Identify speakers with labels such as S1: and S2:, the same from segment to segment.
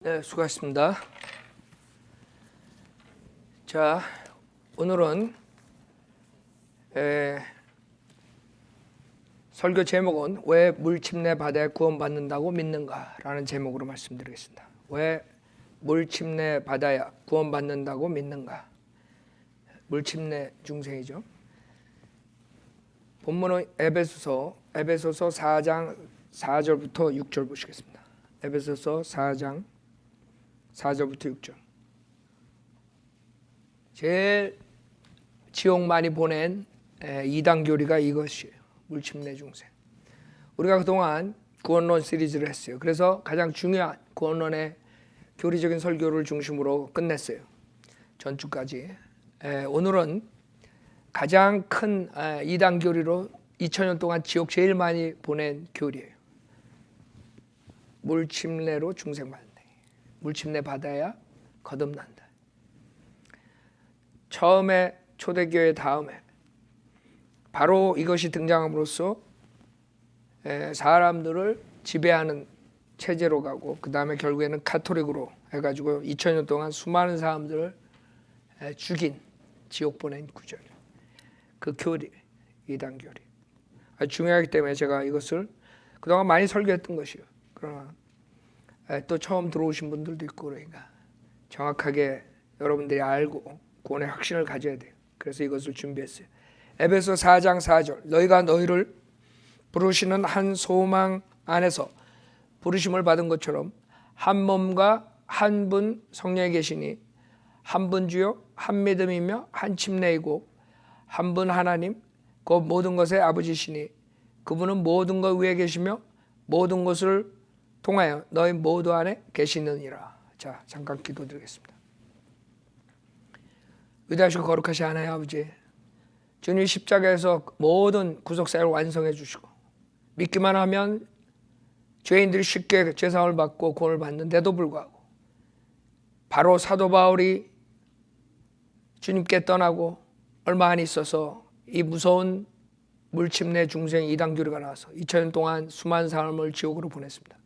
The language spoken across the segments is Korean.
S1: 네, 수고하셨습니다. 자, 오늘은 설교 제목은 왜 물침내 바다에 구원받는다고 믿는가? 라는 제목으로 말씀드리겠습니다. 왜 물침내 바다에 구원받는다고 믿는가? 물침내 중생이죠. 본문은 에베소서 4장 4절부터 6절 보시겠습니다. 에베소서 4장 4절부터 6절. 제일 지옥 많이 보낸 이단 교리가 이것이에요. 물침내 중생. 우리가 그동안 구원론 시리즈를 했어요. 그래서 가장 중요한 구원론의 교리적인 설교를 중심으로 끝냈어요. 전주까지. 오늘은 가장 큰 이단 교리로 2000년 동안 지옥 제일 많이 보낸 교리예요. 물침내로 중생받는다. 물침내 받아야 거듭난다. 처음에 초대교회 다음에 바로 이것이 등장함으로써 사람들을 지배하는 체제로 가고 그 다음에 결국에는 카톨릭으로 해가지고 2000년 동안 수많은 사람들을 죽인 지옥 보낸 구절. 그 교리, 이단 교리. 아주 중요하기 때문에 제가 이것을 그동안 많이 설교했던 것이에요. 그러나 또 처음 들어오신 분들도 있고 그러니까 정확하게 여러분들이 알고 구원의 확신을 가져야 돼요. 그래서 이것을 준비했어요. 에베소 4장 4절. 너희가 너희를 부르시는 한 소망 안에서 부르심을 받은 것처럼 한 몸과 한 분 성령에 계시니 한 분 주요 한 믿음이며 한 침례이고 한 분 하나님 곧 모든 것의 아버지시니 그분은 모든 것 위에 계시며 모든 것을 통하여 너희 모두 안에 계시느니라. 자, 잠깐 기도드리겠습니다. 위대하시고 거룩하신 하나님 아버지, 주님 십자가에서 모든 구속사역을 완성해 주시고 믿기만 하면 죄인들이 쉽게 죄사함을 받고 구원을 받는데도 불구하고 바로 사도 바울이 주님께 떠나고 얼마 안 있어서 이 무서운 물침내 중생 이단 교리가 나와서 2000년 동안 수많은 사람을 지옥으로 보냈습니다.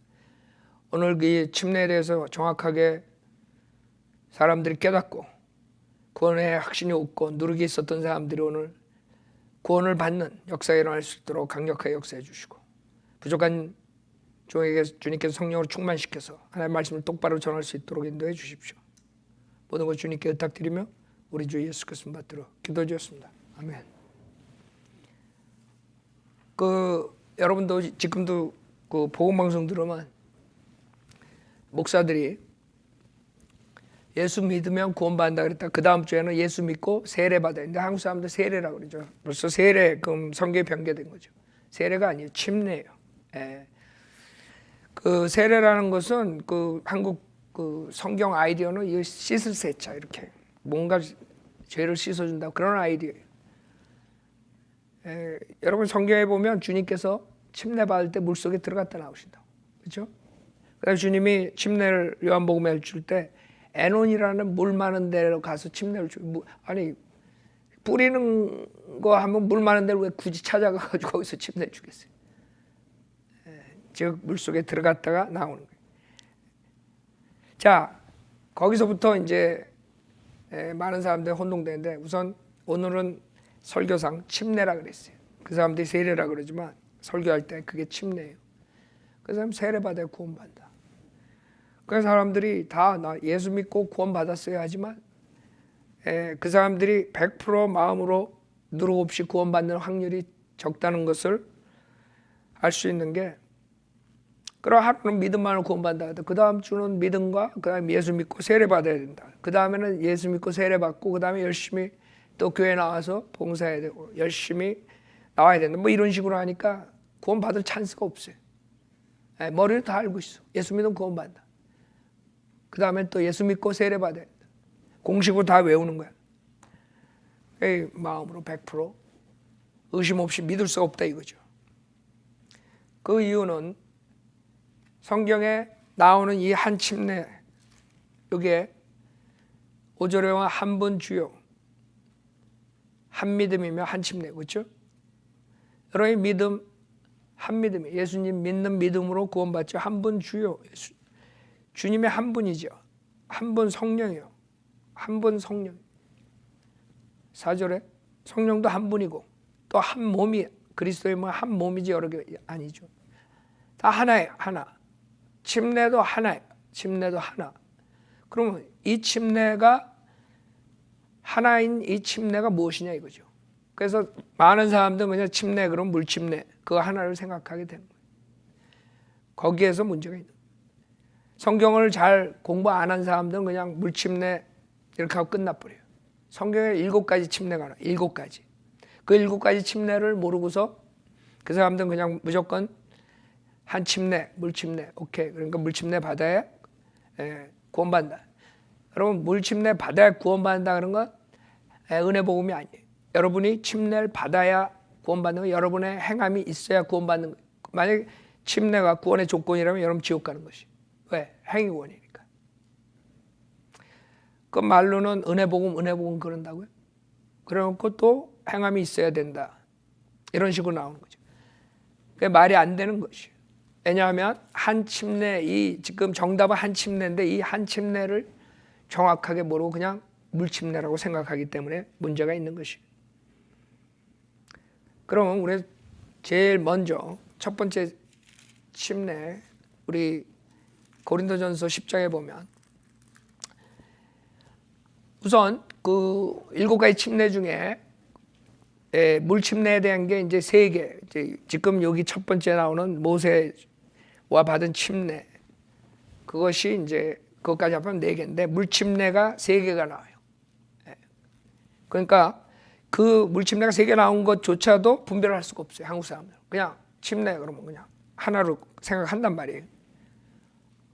S1: 오늘 이 침례에 대해서 정확하게 사람들이 깨닫고 구원의 확신이 없고 누르기 있었던 사람들이 오늘 구원을 받는 역사가 일어날 수 있도록 강력하게 역사해 주시고 부족한 종에게 주님께서 성령으로 충만시켜서 하나님의 말씀을 똑바로 전할 수 있도록 인도해 주십시오. 모든 것 주님께 부탁드리며 우리 주 예수 그리스도 받들어 기도드렸습니다. 아멘. 여러분도 지금도 그 복음 방송 들으면 목사들이 예수 믿으면 구원받는다 그랬다. 그 다음 주에는 예수 믿고 세례 받아야 되는데 한국 사람들 세례라고 그러죠. 벌써 세례 그럼 성경에 변개된 거죠. 세례가 아니에요. 침례예요. 그 세례라는 것은 그 한국 그 성경 아이디어는 이 씻을 세차 이렇게 뭔가 죄를 씻어준다 그런 아이디어예요. 여러분 성경에 보면 주님께서 침례 받을 때 물속에 들어갔다 나오신다고. 그렇죠? 그래서 주님이 침례를 요한복음에 줄 때 에논이라는 물 많은 데로 가서 침례를 주고 아니 뿌리는 거 하면 물 많은 데를 왜 굳이 찾아가가지고 거기서 침례를 주겠어요? 즉 물속에 들어갔다가 나오는 거예요. 자 거기서부터 이제 많은 사람들이 혼동되는데 우선 오늘은 설교상 침례라 그랬어요. 그 사람들이 세례라 그러지만 설교할 때 그게 침례예요. 그 사람 세례 받아야 구원받는다. 그래서 사람들이 다 나 예수 믿고 구원받았어야 하지만 그 사람들이 100% 마음으로 누룩 없이 구원받는 확률이 적다는 것을 알 수 있는 게 그럼 하루는 믿음만으로 구원받는다. 그 다음 주는 믿음과 그 다음에 예수 믿고 세례 받아야 된다. 그 다음에는 예수 믿고 세례 받고 그 다음에 열심히 또 교회 나와서 봉사해야 되고 열심히 나와야 된다. 뭐 이런 식으로 하니까 구원받을 찬스가 없어요. 머리를 다 알고 있어. 예수 믿으면 구원받는다. 그 다음에 또 예수 믿고 세례 받아야 된다. 공식으로 다 외우는 거야. 마음으로 100% 의심 없이 믿을 수가 없다 이거죠. 그 이유는 성경에 나오는 이 한 침례 여기에 5절에 보면 한 분 주요 한 믿음이며 한 침례 그렇죠? 여러분의 믿음 한 믿음이 예수님 믿는 믿음으로 구원받죠. 한 분 주요 주님의 한 분이죠. 한 분 성령이요. 한 분 성령. 4절에 성령도 한 분이고 또 한 몸이 그리스도의 한 몸이지 여러 개 아니죠. 다 하나예요. 하나. 침례도 하나예요. 침례도 하나. 그러면 이 침례가 하나인 이 침례가 무엇이냐 이거죠. 그래서 많은 사람들은 그냥 침례 그럼 물침례 그거 하나를 생각하게 되는 거예요. 거기에서 문제가 있는 거예요. 성경을 잘 공부 안 한 사람들은 그냥 물침례 이렇게 하고 끝나버려요. 성경에 7가지 침례가 나와요. 7가지. 그 7가지 침례를 모르고서 그 사람들은 그냥 무조건 한 침례, 물침례, 오케이. 그러니까 물침례 받아야 구원받는다. 여러분 물침례 받아야 구원받는다 그런 건 은혜 복음이 아니에요. 여러분이 침례를 받아야 구원받는 건 여러분의 행함이 있어야 구원받는 거예요. 만약에 침례가 구원의 조건이라면 여러분 지옥 가는 것이. 왜? 행위원이니까. 그 말로는 은혜 복음 그런다고요? 그래놓고 또 행함이 있어야 된다. 이런 식으로 나오는 거죠. 그게 말이 안 되는 것이에요. 왜냐하면 한 침례, 이 지금 정답은 한 침례인데 이 한 침례를 정확하게 모르고 그냥 물침례라고 생각하기 때문에 문제가 있는 것이에요. 그럼 우리 제일 먼저 첫 번째 침례 우리 고린도전서 10장에 보면 우선 그 7가지 침례 중에 물침례에 대한 게 이제 3개. 지금 여기 첫 번째 나오는 모세와 받은 침례. 그것이 이제 그것까지 합하면 4개인데 물침례가 3개가 나와요. 그러니까 그 물침례가 3개 나온 것조차도 분별을 할 수가 없어요. 한국 사람들. 그냥 침례 그러면 그냥 하나로 생각한단 말이에요.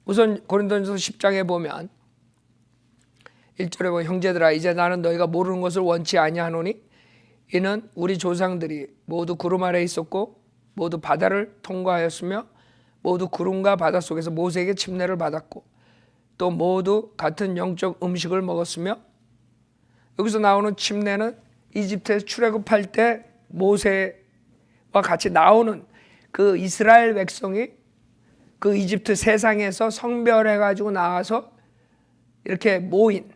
S1: 우선 고린도전서 10장에 보면 1절에 보면 형제들아 이제 나는 너희가 모르는 것을 원치 아니하노니 이는 우리 조상들이 모두 구름 아래에 있었고 모두 바다를 통과하였으며 모두 구름과 바다 속에서 모세에게 침례를 받았고 또 모두 같은 영적 음식을 먹었으며 여기서 나오는 침례는 이집트에서 출애굽할 때 모세와 같이 나오는 그 이스라엘 백성이 그 이집트 세상에서 성별해가지고 나와서 이렇게 모인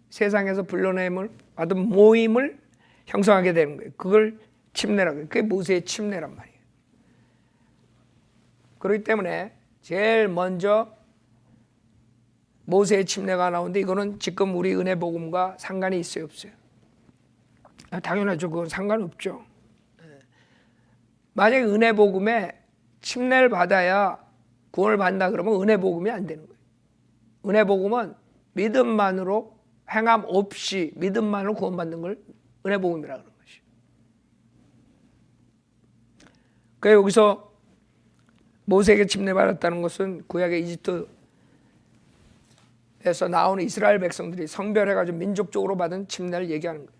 S1: 세상에서 불러냄을 받은 모임을 형성하게 되는 거예요. 그걸 침례라고 해요. 그게 모세의 침례란 말이에요. 그렇기 때문에 제일 먼저 모세의 침례가 나오는데 이거는 지금 우리 은혜 복음과 상관이 있어요, 없어요? 당연하죠. 그건 상관없죠. 만약에 은혜 복음에 침례를 받아야 구원을 받는다 그러면 은혜 복음이 안 되는 거예요. 은혜 복음은 믿음만으로 행함 없이 믿음만으로 구원받는 걸 은혜 복음이라고 하는 것이에요. 그래서 여기서 모세에게 침례받았다는 것은 구약의 이집트에서 나오는 이스라엘 백성들이 성별해가지고 민족적으로 받은 침례를 얘기하는 거예요.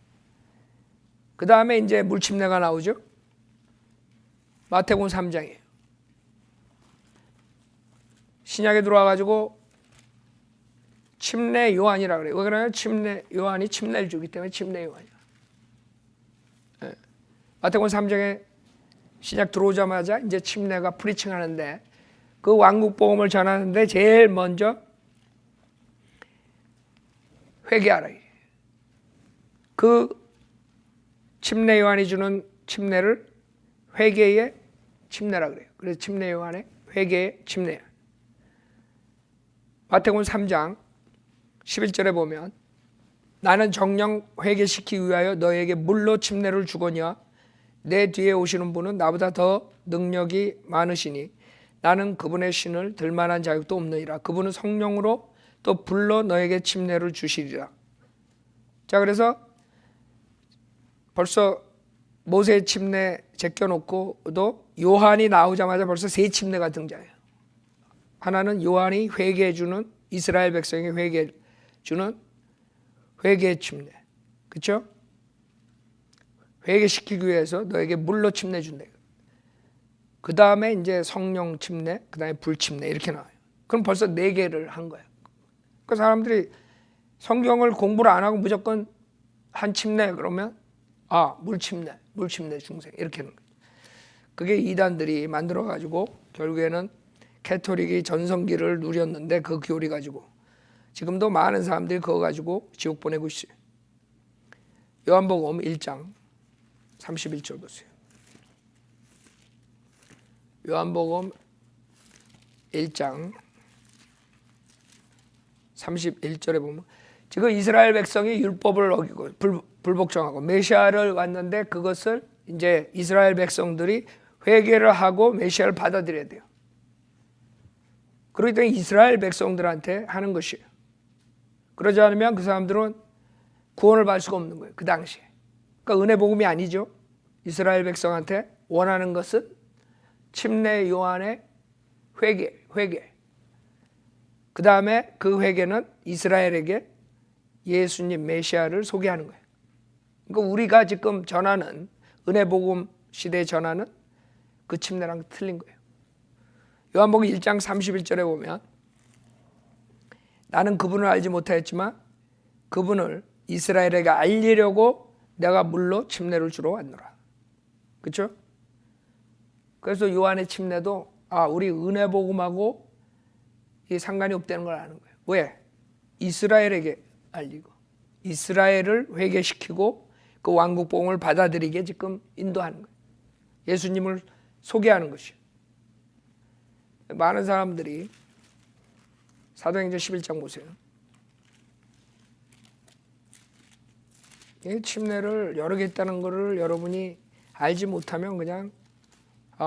S1: 그 다음에 이제 물침례가 나오죠. 마태복음 3장이에요. 신약에 들어와가지고 침례 요한이라고 그래요. 왜 그러냐면 침례 요한이 침례를 주기 때문에 침례 요한이야. 마태복음 3장에 신약 들어오자마자 이제 침례가 프리칭하는데 그 왕국 복음을 전하는데 제일 먼저 회개하라. 그 침례 요한이 주는 침례를 회개의 침례라 그래요. 그래서 침례 요한의 회개의 침례. 마태복음 3장 11절에 보면 나는 정령 회개시키기 위하여 너에게 물로 침례를 주거니와 내 뒤에 오시는 분은 나보다 더 능력이 많으시니 나는 그분의 신을 들 만한 자격도 없느니라. 그분은 성령으로 또 불러 너에게 침례를 주시리라. 자, 그래서 벌써 모세의 침례 제껴놓고도 요한이 나오자마자 벌써 3침례가 등장해요. 하나는 요한이 회개해주는 이스라엘 백성에게 회개해주는 회개의 침례. 그렇죠? 회개시키기 위해서 너에게 물로 침례 준다. 그 다음에 이제 성령 침례, 그 다음에 불 침례 이렇게 나와요. 그럼 벌써 4개를 한 거예요. 그 사람들이 성경을 공부를 안 하고 무조건 한 침례 그러면 물 침례 중생 이렇게 하는 거예요. 그게 이단들이 만들어가지고 결국에는 캐토릭이 전성기를 누렸는데 그 교리 가지고 지금도 많은 사람들이 그거 가지고 지옥 보내고 있어요. 요한복음 1장 31절 보세요. 요한복음 1장 31절에 보면 지금 이스라엘 백성이 율법을 어기고 불복종하고 메시아를 왔는데 그것을 이제 이스라엘 백성들이 회개를 하고 메시아를 받아들여야 돼요. 그렇기 때문에 이스라엘 백성들한테 하는 것이에요. 그러지 않으면 그 사람들은 구원을 받을 수가 없는 거예요. 그 당시에. 그러니까 은혜 복음이 아니죠. 이스라엘 백성한테 원하는 것은 침례 요한의 회개. 그 다음에 그 회개는 이스라엘에게 예수님 메시아를 소개하는 거예요. 그러니까 우리가 지금 전하는 은혜 복음 시대에 전하는 그 침례랑 틀린 거예요. 요한복음 1장 31절에 보면 나는 그분을 알지 못하였지만 그분을 이스라엘에게 알리려고 내가 물로 침례를 주러 왔노라. 그렇죠? 그래서 요한의 침례도 우리 은혜 복음하고 이 상관이 없다는 걸 아는 거예요. 왜? 이스라엘에게 알리고 이스라엘을 회개시키고 그 왕국 복음을 받아들이게 지금 인도하는 거예요. 예수님을 소개하는 것이에요. 많은 사람들이 사도행전 11장 보세요. 이 침례를 여러 개 있다는 것을 여러분이 알지 못하면 그냥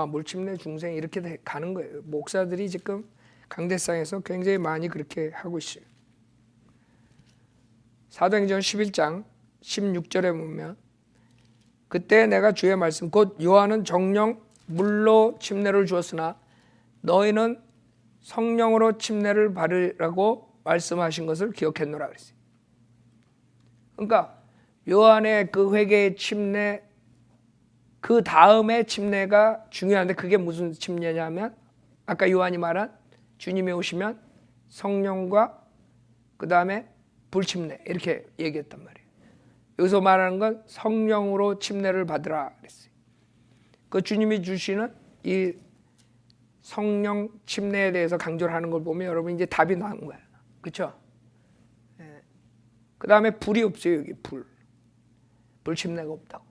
S1: 물침례 중생 이렇게 가는 거예요. 목사들이 지금 강대상에서 굉장히 많이 그렇게 하고 있어요. 사도행전 11장 16절에 보면 그때 내가 주의 말씀 곧 요한은 정령 물로 침례를 주었으나 너희는 성령으로 침례를 받으라고 말씀하신 것을 기억했노라 그랬어요. 그러니까 요한의 그 회개의 침례 그 다음에 침례가 중요한데 그게 무슨 침례냐면 아까 요한이 말한 주님이 오시면 성령과 그 다음에 불침례 이렇게 얘기했단 말이에요. 여기서 말하는 건 성령으로 침례를 받으라 그랬어요. 그 주님이 주시는 이 성령 침례에 대해서 강조를 하는 걸 보면 여러분 이제 답이 나온 거예요. 그렇죠? 그 다음에 불이 없어요. 여기 불침례가 없다고.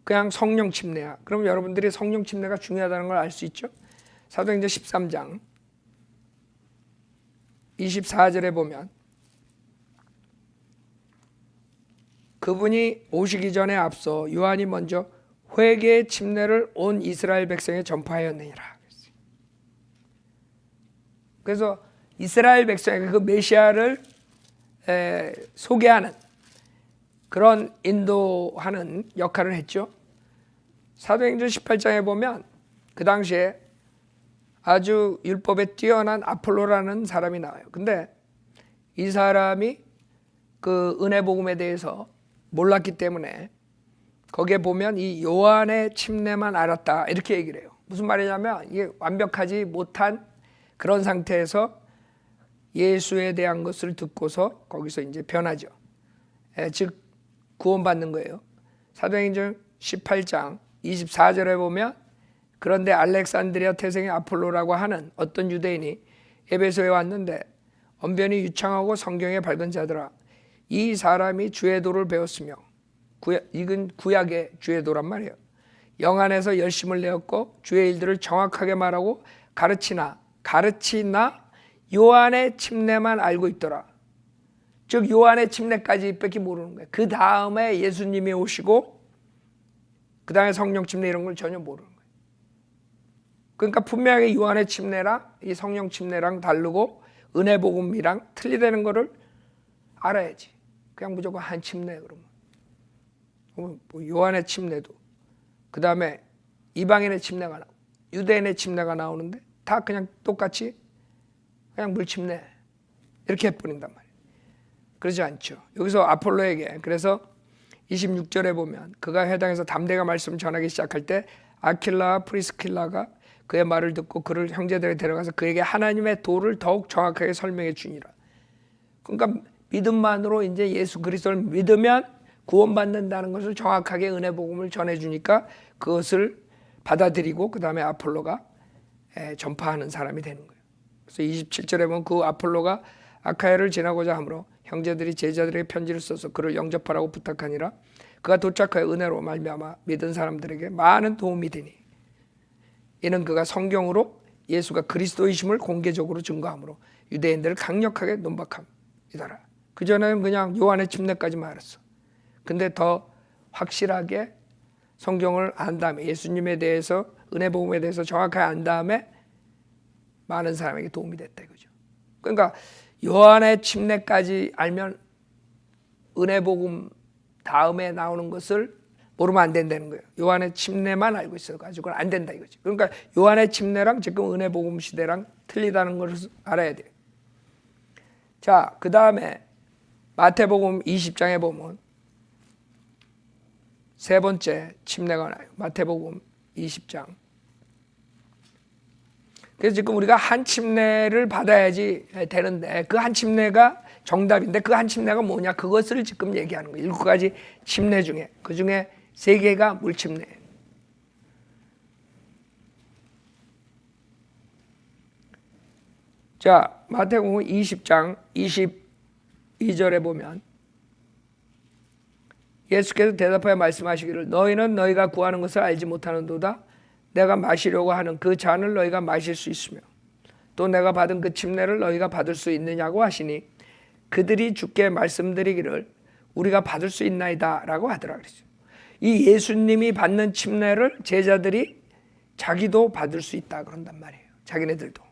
S1: 그냥 성령 침례야. 그럼 여러분들이 성령 침례가 중요하다는 걸 알 수 있죠? 사도행전 13장 24절에 보면 그분이 오시기 전에 앞서 요한이 먼저 회개의 침례를 온 이스라엘 백성에 전파하였느니라. 그래서 이스라엘 백성에게 그 메시아를 소개하는 그런 인도하는 역할을 했죠. 사도행전 18장에 보면 그 당시에 아주 율법에 뛰어난 아폴로라는 사람이 나와요. 근데 이 사람이 그 은혜 복음에 대해서 몰랐기 때문에 거기에 보면 이 요한의 침례만 알았다 이렇게 얘기를 해요. 무슨 말이냐면 이게 완벽하지 못한 그런 상태에서 예수에 대한 것을 듣고서 거기서 이제 변하죠. 즉 구원받는 거예요. 사도행전 18장 24절에 보면 그런데 알렉산드리아 태생의 아폴로라고 하는 어떤 유대인이 에베소에 왔는데 언변이 유창하고 성경에 밝은 자더라. 이 사람이 주의 도를 배웠으며 이건 구약의 주의 도란 말이에요. 영 안에서 열심을 내었고 주의 일들을 정확하게 말하고 가르치나 요한의 침례만 알고 있더라. 즉 요한의 침례까지 밖에 모르는 거예요. 그 다음에 예수님이 오시고 그 다음에 성령 침례 이런 걸 전혀 모르는 거예요. 그러니까 분명히 요한의 침례랑 이 성령 침례랑 다르고 은혜 복음이랑 틀리다는 거를 알아야지. 그냥 무조건 한 침례 그러면 뭐 요한의 침례도 그 다음에 이방인의 침례가 나오고 유대인의 침례가 나오는데 다 그냥 똑같이 그냥 물침례 이렇게 해버린단 말이에요. 그러지 않죠. 여기서 아폴로에게 그래서 26절에 보면 그가 회당에서 담대가 말씀을 전하기 시작할 때 아킬라와 프리스킬라가 그의 말을 듣고 그를 형제들에게 데려가서 그에게 하나님의 도를 더욱 정확하게 설명해 주니라. 그러니까 믿음만으로 이제 예수 그리스도를 믿으면 구원받는다는 것을 정확하게 은혜 복음을 전해 주니까 그것을 받아들이고 그 다음에 아폴로가 전파하는 사람이 되는 거예요. 그래서 27절에 보면 그 아폴로가 아카야를 지나고자 하므로 형제들이 제자들에게 편지를 써서 그를 영접하라고 부탁하니라. 그가 도착하여 은혜로 말미암아 믿은 사람들에게 많은 도움이 되니 이는 그가 성경으로 예수가 그리스도이심을 공개적으로 증거하므로 유대인들을 강력하게 논박함이더라. 그전에는 그냥 요한의 침례까지만 알았어. 근데 더 확실하게 성경을 안 다음에 예수님에 대해서 은혜 복음에 대해서 정확하게 안 다음에 많은 사람에게 도움이 됐다 이거죠. 그러니까 요한의 침례까지 알면 은혜 복음 다음에 나오는 것을 모르면 안 된다는 거예요. 요한의 침례만 알고 있어가지고 안 된다 이거죠. 그러니까 요한의 침례랑 지금 은혜 복음 시대랑 틀리다는 것을 알아야 돼요. 자, 그 다음에 마태복음 20장에 보면 세 번째 침례가 나요. 마태복음 20장. 그래서 지금 우리가 한 침례를 받아야지 되는데 그 한 침례가 정답인데 그 한 침례가 뭐냐? 그것을 지금 얘기하는 거예요. 7가지 침례 중에 그 중에 3개가 물침례예요. 자, 마태복음 20장 22절에 보면 예수께서 대답하여 말씀하시기를 너희는 너희가 구하는 것을 알지 못하는도다. 내가 마시려고 하는 그 잔을 너희가 마실 수 있으며 또 내가 받은 그 침례를 너희가 받을 수 있느냐고 하시니 그들이 주께 말씀드리기를 우리가 받을 수 있나이다 라고 하더라 그랬어요. 이 예수님이 받는 침례를 제자들이 자기도 받을 수 있다 그런단 말이에요. 자기네들도.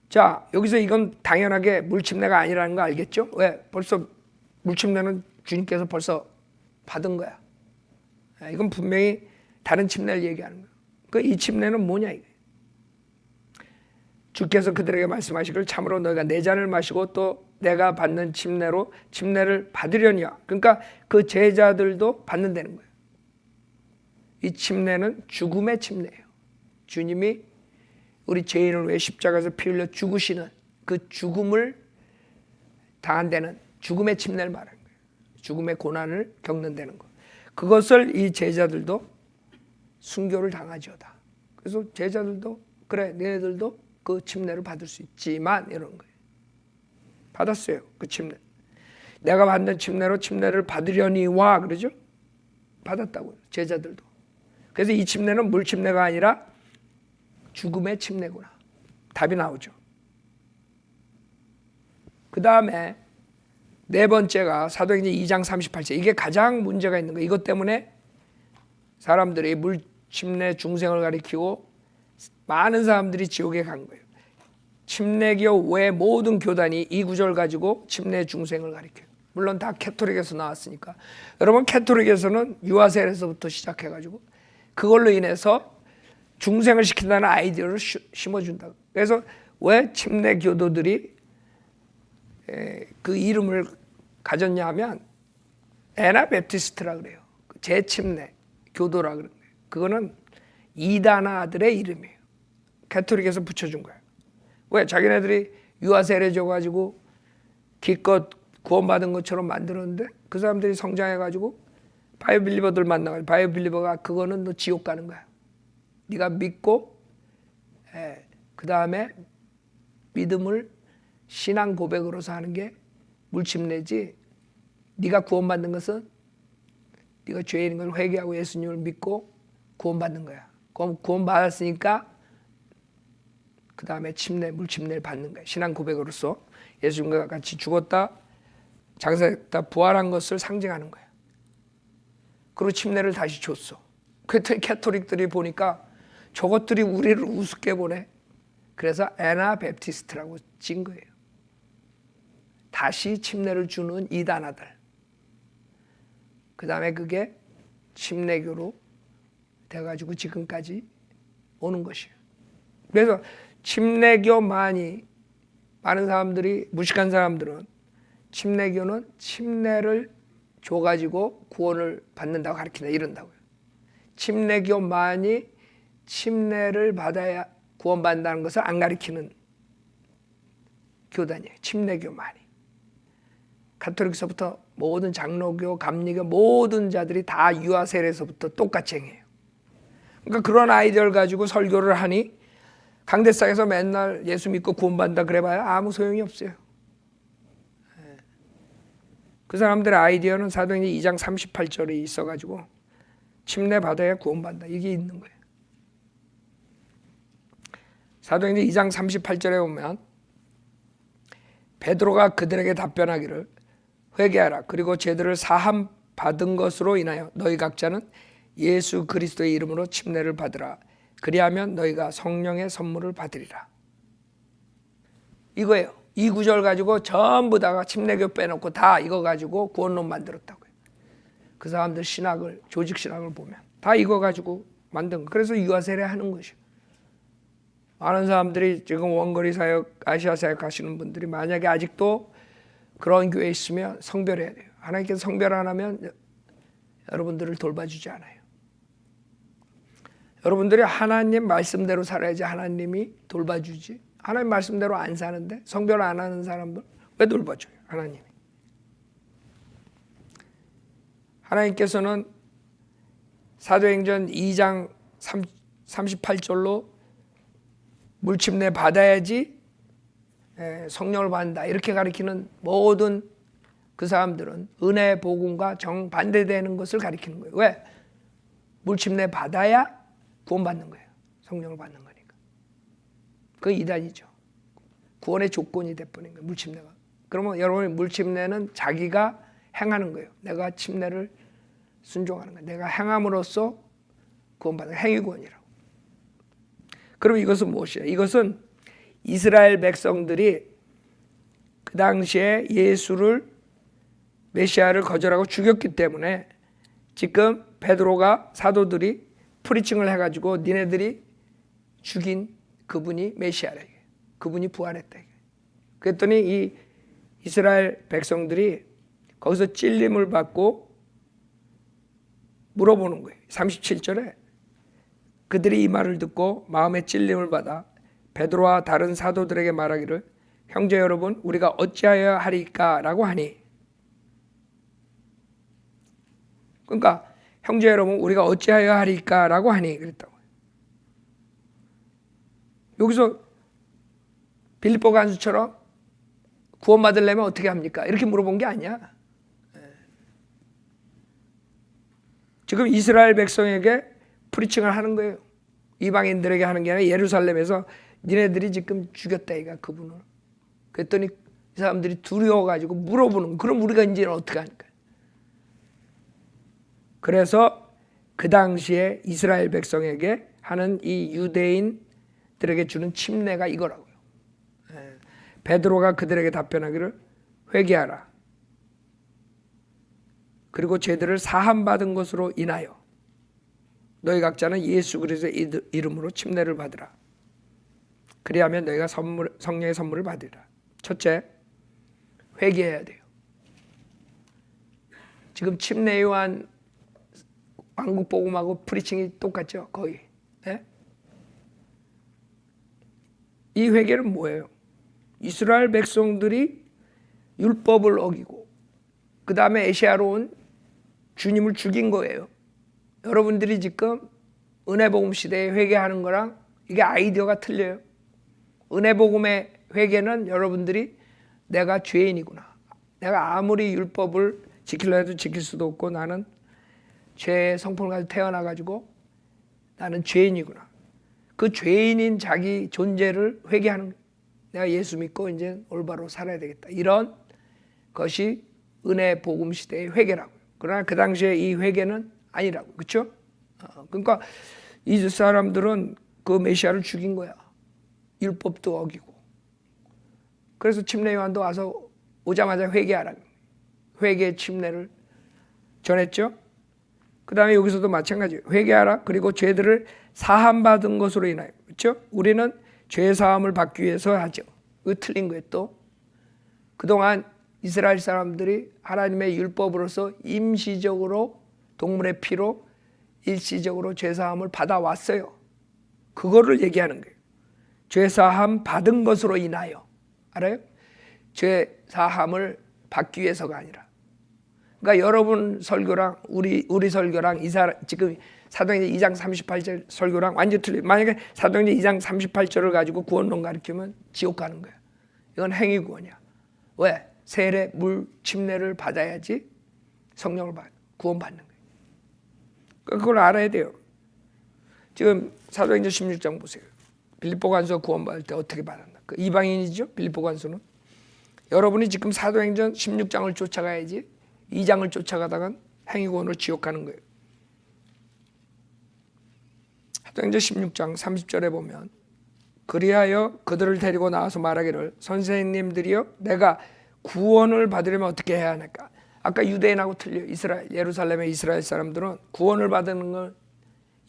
S1: 자, 여기서 이건 당연하게 물침례가 아니라는 거 알겠죠? 왜? 벌써 물침례는 주님께서 벌써 받은 거야. 이건 분명히 다른 침례를 얘기하는 거예요. 이 침례는 뭐냐 이거예요. 주께서 그들에게 말씀하시기를 참으로 너희가 내 잔을 마시고 또 내가 받는 침례로 침례를 받으려니와. 그러니까 그 제자들도 받는다는 거예요. 이 침례는 죽음의 침례예요. 주님이 우리 죄인을 위해 십자가에서 피 흘려 죽으시는 그 죽음을 당한다는 죽음의 침례를 말하는 거예요. 죽음의 고난을 겪는다는 거. 그것을 이 제자들도 순교를 당하지어다. 그래서 제자들도 그래 너희들도 그 침례를 받을 수 있지만 이런 거예요. 받았어요. 그 침례. 내가 받는 침례로 침례를 받으려니와 그러죠. 받았다고요. 제자들도. 그래서 이 침례는 물 침례가 아니라 죽음의 침례구나. 답이 나오죠. 그 다음에 네 번째가 사도행전 2장 38절. 이게 가장 문제가 있는 거예요. 이것 때문에 사람들이 물침례 중생을 가리키고 많은 사람들이 지옥에 간 거예요. 침례교 외 모든 교단이 이 구절 가지고 침례 중생을 가리켜요. 물론 다 캐토릭에서 나왔으니까. 여러분 캐토릭에서는 유아세례에서부터 시작해가지고 그걸로 인해서 중생을 시킨다는 아이디어를 심어준다. 그래서 왜 침례 교도들이 그 이름을 가졌냐 하면 에나베프티스트라 그래요. 재침례 교도라 그래요. 그거는 이단아들의 이름이에요. 캐토릭에서 붙여준 거예요. 왜? 자기네들이 유아세례 줘가지고 기껏 구원받은 것처럼 만들었는데 그 사람들이 성장해가지고 바이오빌리버들 만나가지고 바이오빌리버가 그거는 너 지옥 가는 거야. 네가 믿고 그 다음에 믿음을 신앙 고백으로서 하는 게 물침례지. 네가 구원받는 것은 네가 죄인인 걸 회개하고 예수님을 믿고 구원받는 거야. 구원받았으니까 그 다음에 물침례를 받는 거야. 신앙 고백으로서 예수님과 같이 죽었다 장사했다 부활한 것을 상징하는 거야. 그리고 침례를 다시 줬어. 그랬더니 캐토릭들이 보니까 저것들이 우리를 우습게 보네. 그래서 에나베프티스트라고 진 거예요. 다시 침례를 주는 이단아들. 그 다음에 그게 침례교로 돼가지고 지금까지 오는 것이에요. 그래서 침례교만이 많은 사람들이 무식한 사람들은 침례교는 침례를 줘가지고 구원을 받는다고 가르친다 이런다고요. 침례교만이 침례를 받아야 구원받는다는 것을 안 가르치는 교단이에요. 침례교만이. 가톨릭서부터 모든 장로교, 감리교 모든 자들이 다 유아세례에서부터 똑같이 행해요. 그러니까 그런 아이디어를 가지고 설교를 하니 강대상에서 맨날 예수 믿고 구원받는다 그래봐야 아무 소용이 없어요. 그 사람들의 아이디어는 사도행전 2장 38절에 있어가지고 침례 받아야 구원받는다 이게 있는 거예요. 사도행전 2장 38절에 보면 베드로가 그들에게 답변하기를 회개하라. 그리고 죄들을 사함 받은 것으로 인하여 너희 각자는 예수 그리스도의 이름으로 침례를 받으라. 그리하면 너희가 성령의 선물을 받으리라. 이거예요. 이 구절 가지고 전부 다가 침례교 빼놓고 다 이거 가지고 구원론 만들었다고요. 그 사람들 신학을, 조직 신학을 보면 다 이거 가지고 만든 거. 그래서 유아세례 하는 것이요. 많은 사람들이 지금 원거리 사역, 아시아 사역 하시는 분들이 만약에 아직도 그런 교회에 있으면 성별해야 돼요. 하나님께서 성별 안 하면 여러분들을 돌봐주지 않아요. 여러분들이 하나님 말씀대로 살아야지 하나님이 돌봐주지. 하나님 말씀대로 안 사는데 성별 안 하는 사람들 왜 돌봐줘요? 하나님이. 하나님께서는 사도행전 2장 38절로 물침례 받아야지 성령을 받는다 이렇게 가리키는 모든 그 사람들은 은혜 복음과 정반대되는 것을 가리키는 거예요. 왜? 물침례 받아야 구원받는 거예요. 성령을 받는 거니까. 그 이단이죠. 구원의 조건이 돼버린 거예요. 물침례가. 그러면 여러분의 물침례는 자기가 행하는 거예요. 내가 침례를 순종하는 거예요. 내가 행함으로써 구원받는 행위구원이라고. 그럼 이것은 무엇이에요? 이것은 이스라엘 백성들이 그 당시에 예수를 메시아를 거절하고 죽였기 때문에 지금 베드로가 사도들이 프리칭을 해가지고 니네들이 죽인 그분이 메시아라. 그분이 부활했다. 그랬더니 이 이스라엘 백성들이 거기서 찔림을 받고 물어보는 거예요. 37절에 그들이 이 말을 듣고 마음에 찔림을 받아 베드로와 다른 사도들에게 말하기를 형제 여러분 우리가 어찌하여 하리까 라고 하니, 그러니까 형제 여러분 우리가 어찌하여 하리까 라고 하니 그랬다고. 여기서 빌립보 간수처럼 구원받으려면 어떻게 합니까? 이렇게 물어본 게 아니야. 지금 이스라엘 백성에게 프리칭을 하는 거예요. 이방인들에게 하는 게 아니라 예루살렘에서 니네들이 지금 죽였다 이가 그분을. 그랬더니 이 사람들이 두려워가지고 물어보는. 그럼 우리가 이제는 어떻게 하니까? 그래서 그 당시에 이스라엘 백성에게 하는 이 유대인들에게 주는 침례가 이거라고요. 베드로가 그들에게 답변하기를 회개하라. 그리고 죄들을 사함받은 것으로 인하여 너희 각자는 예수 그리스도의 이름으로 침례를 받으라. 그리하면 너희가 성령의 선물을 받으리라. 첫째, 회개해야 돼요. 지금 침례 요한 왕국 복음하고 프리칭이 똑같죠, 거의. 네? 이 회개는 뭐예요? 이스라엘 백성들이 율법을 어기고 그 다음에 에시아로 온 주님을 죽인 거예요. 여러분들이 지금 은혜복음 시대에 회개하는 거랑 이게 아이디어가 틀려요. 은혜복음의 회개는 여러분들이 내가 죄인이구나. 내가 아무리 율법을 지키려 해도 지킬 수도 없고 나는 죄의 성품을 가지고 태어나가지고 나는 죄인이구나. 그 죄인인 자기 존재를 회개하는 거예요. 내가 예수 믿고 이제 올바로 살아야 되겠다. 이런 것이 은혜복음 시대의 회개라고요. 그러나 그 당시에 이 회개는 아니라고. 그렇죠? 그러니까 이 사람들은 그 메시아를 죽인 거야. 율법도 어기고. 그래서 침례 요한도 와서 오자마자 회개하라. 회개 침례를 전했죠. 그 다음에 여기서도 마찬가지예요. 회개하라. 그리고 죄들을 사함받은 것으로 인하여. 그렇죠? 우리는 죄 사함을 받기 위해서 하죠. 이거 틀린 거예요. 또 그동안 이스라엘 사람들이 하나님의 율법으로서 임시적으로 동물의 피로 일시적으로 죄 사함을 받아왔어요. 그거를 얘기하는 거예요. 죄 사함 받은 것으로 인하여. 알아요? 죄 사함을 받기 위해서가 아니라. 그러니까 여러분 설교랑 우리 설교랑 지금 사도행전 2장 38절 설교랑 완전히 틀려. 만약에 사도행전 2장 38절을 가지고 구원론 가르치면 지옥 가는 거야. 이건 행위 구원이야. 왜? 세례, 물, 침례를 받아야지 성령을 구원 받는 거예요. 그걸 알아야 돼요. 지금 사도행전 16장 보세요. 빌립보 간수가 구원받을 때 어떻게 받았나? 그 이방인이죠. 빌립보 간수는. 여러분이 지금 사도행전 16장을 쫓아가야지 2장을 쫓아가다간 행위구원으로 지옥 가는 거예요. 사도행전 16장 30절에 보면 그리하여 그들을 데리고 나와서 말하기를 선생님들이여 내가 구원을 받으려면 어떻게 해야 하는가? 아까 유대인하고 틀려. 이스라엘 예루살렘의 이스라엘 사람들은 구원을 받는 걸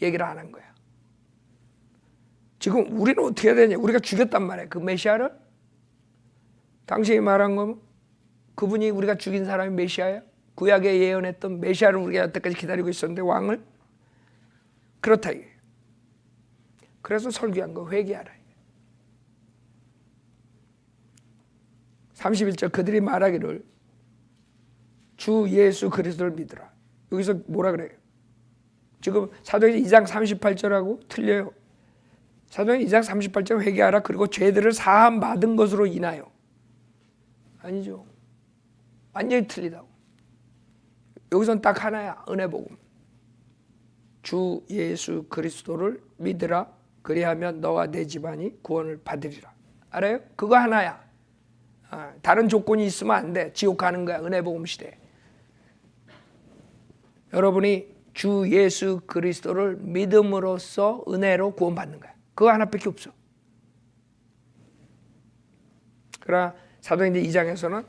S1: 얘기를 안 한 거야. 지금 우리는 어떻게 해야 되냐? 우리가 죽였단 말이야. 그 메시아를. 당신이 말한 건 그분이 우리가 죽인 사람이 메시아야? 구약에 예언했던 메시아를 우리가 여태까지 기다리고 있었는데 왕을? 그렇다 이게. 그래서 설교한 거 회개하라. 31절 그들이 말하기를 주 예수 그리스도를 믿으라. 여기서 뭐라 그래요? 지금 사도행전 2장 38절하고 틀려요. 사도행전 2장 38절 회개하라. 그리고 죄들을 사함 받은 것으로 인하여. 아니죠. 완전히 틀리다고. 여기선 딱 하나야. 은혜복음. 주 예수 그리스도를 믿으라. 그리하면 너와 내 집안이 구원을 받으리라. 알아요? 그거 하나야. 다른 조건이 있으면 안 돼. 지옥 가는 거야. 은혜복음 시대. 여러분이 주 예수 그리스도를 믿음으로써 은혜로 구원받는 거야. 그거 하나밖에 없어. 그러나 사도행전 2장에서는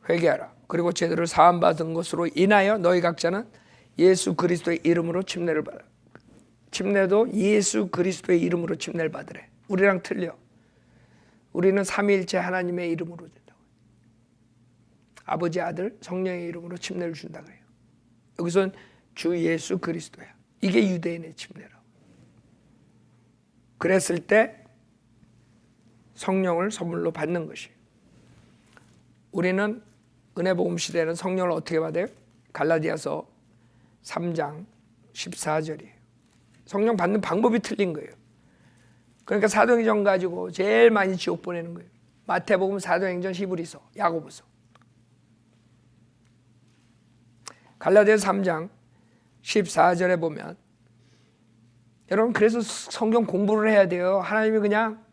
S1: 회개하라. 그리고 죄들을 사함받은 것으로 인하여 너희 각자는 예수 그리스도의 이름으로 침례를 받아. 침례도 예수 그리스도의 이름으로 침례를 받으래. 우리랑 틀려. 우리는 삼위일체 하나님의 이름으로 준다고. 아버지, 아들, 성령의 이름으로 침례를 준다 그래요. 여기선 주 예수 그리스도야. 이게 유대인의 침례라고. 그랬을 때 성령을 선물로 받는 것이에요. 우리는 은혜복음 시대에는 성령을 어떻게 받아요? 갈라디아서 3장 14절이에요. 성령 받는 방법이 틀린 거예요. 그러니까 사도행전 가지고 제일 많이 지옥 보내는 거예요. 마태복음, 사도행전, 히브리서, 야고보서. 갈라디아서 3장 14절에 보면 여러분 그래서 성경 공부를 해야 돼요. 하나님이 그냥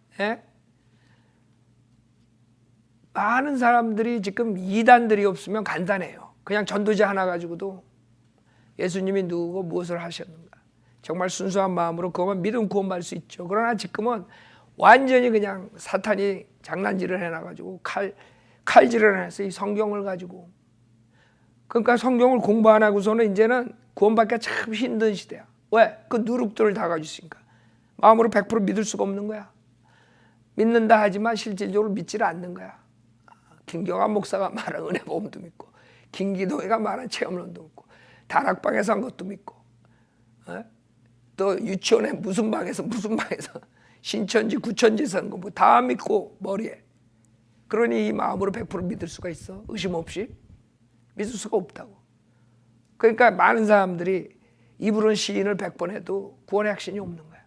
S1: 많은 사람들이 지금 이단들이 없으면 간단해요. 그냥 전도지 하나 가지고도 예수님이 누구고 무엇을 하셨는가. 정말 순수한 마음으로 그것만 믿으면 구원받을 수 있죠. 그러나 지금은 완전히 그냥 사탄이 장난질을 해놔가지고 칼질을 해서 이 성경을 가지고. 그러니까 성경을 공부 안 하고서는 이제는 구원받기가 참 힘든 시대야. 왜? 그 누룩들을 다 가지고 있으니까. 마음으로 100% 믿을 수가 없는 거야. 믿는다 하지만 실질적으로 믿지를 않는 거야. 김경환 목사가 말한 은혜복음도 믿고, 김기동이가 말한 체험론도 믿고, 다락방에서 한 것도 믿고, 또 유치원에 무슨 방에서 신천지 구천지에서 한 거 뭐 다 믿고 머리에. 그러니 이 마음으로 100% 믿을 수가 있어? 의심 없이? 믿을 수가 없다고. 그러니까 많은 사람들이 입으로는 시인을 100번 해도 구원의 확신이 없는 거야.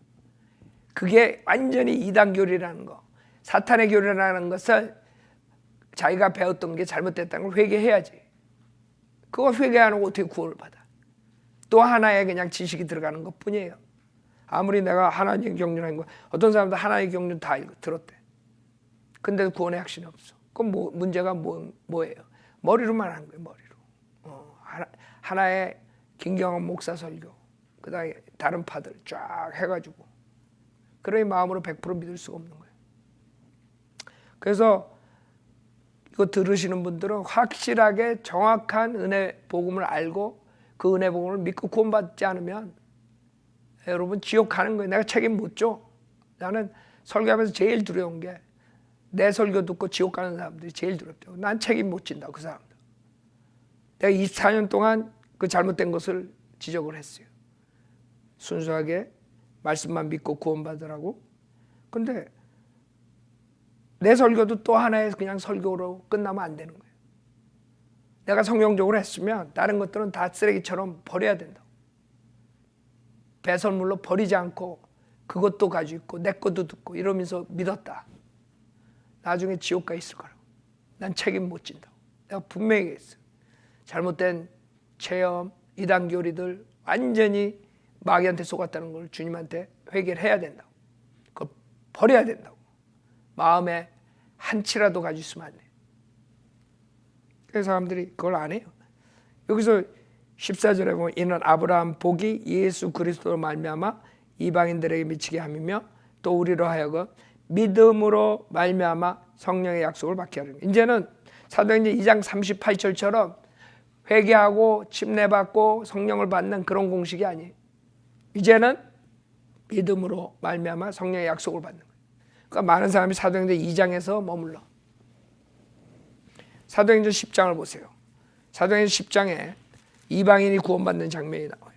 S1: 그게 완전히 이단 교리라는 거, 사탄의 교리라는 것을 자기가 배웠던 게 잘못됐다는 걸 회개해야지. 그거 회개 안 하고 어떻게 구원을 받아? 또 하나의 그냥 지식이 들어가는 것 뿐이에요. 아무리 내가 하나님 경륜한 거, 어떤 사람도 하나님 경륜 다 들었대. 근데 구원의 확신이 없어. 그럼 문제가 뭐예요? 머리로만 하는 거예요. 머리로. 하나의 김경환 목사 설교, 그 다음에 다른 파들 쫙 해가지고. 그러니 마음으로 100% 믿을 수가 없는 거예요. 그래서 이거 들으시는 분들은 확실하게 정확한 은혜 복음을 알고 그 은혜 복음을 믿고 구원받지 않으면 여러분 지옥 가는 거예요. 내가 책임 못 져. 나는 설교하면서 제일 두려운 게 내 설교 듣고 지옥 가는 사람들이 제일 두렵다고. 난 책임 못 진다고. 그 사람들. 내가 24년 동안 그 잘못된 것을 지적을 했어요. 순수하게 말씀만 믿고 구원받으라고. 근데 내 설교도 또 하나의 그냥 설교로 끝나면 안 되는 거예요. 내가 성경적으로 했으면 다른 것들은 다 쓰레기처럼 버려야 된다고. 배설물로 버리지 않고 그것도 가지고 있고 내 것도 듣고 이러면서 믿었다. 나중에 지옥 가 있을 거라고. 난 책임 못 진다고. 내가 분명히 얘기했어. 잘못된 체험, 이단 교리들 완전히 마귀한테 속았다는 걸 주님한테 회개를 해야 된다고. 그걸 버려야 된다고. 마음에 한치라도 가지고 있으면 안 돼. 그래서 사람들이 그걸 안 해요. 여기서 14절에 보면 이는 아브라함 복이 예수 그리스도로 말미암아 이방인들에게 미치게 함이며 또 우리로 하여금 믿음으로 말미암아 성령의 약속을 받게 하는. 이제는 사도행전 2장 38절처럼 회개하고 침례받고 성령을 받는 그런 공식이 아니에요. 이제는 믿음으로 말미암아 성령의 약속을 받는 거예요. 그러니까 많은 사람이 사도행전 2장에서 머물러. 사도행전 10장을 보세요. 사도행전 10장에 이방인이 구원받는 장면이 나와요.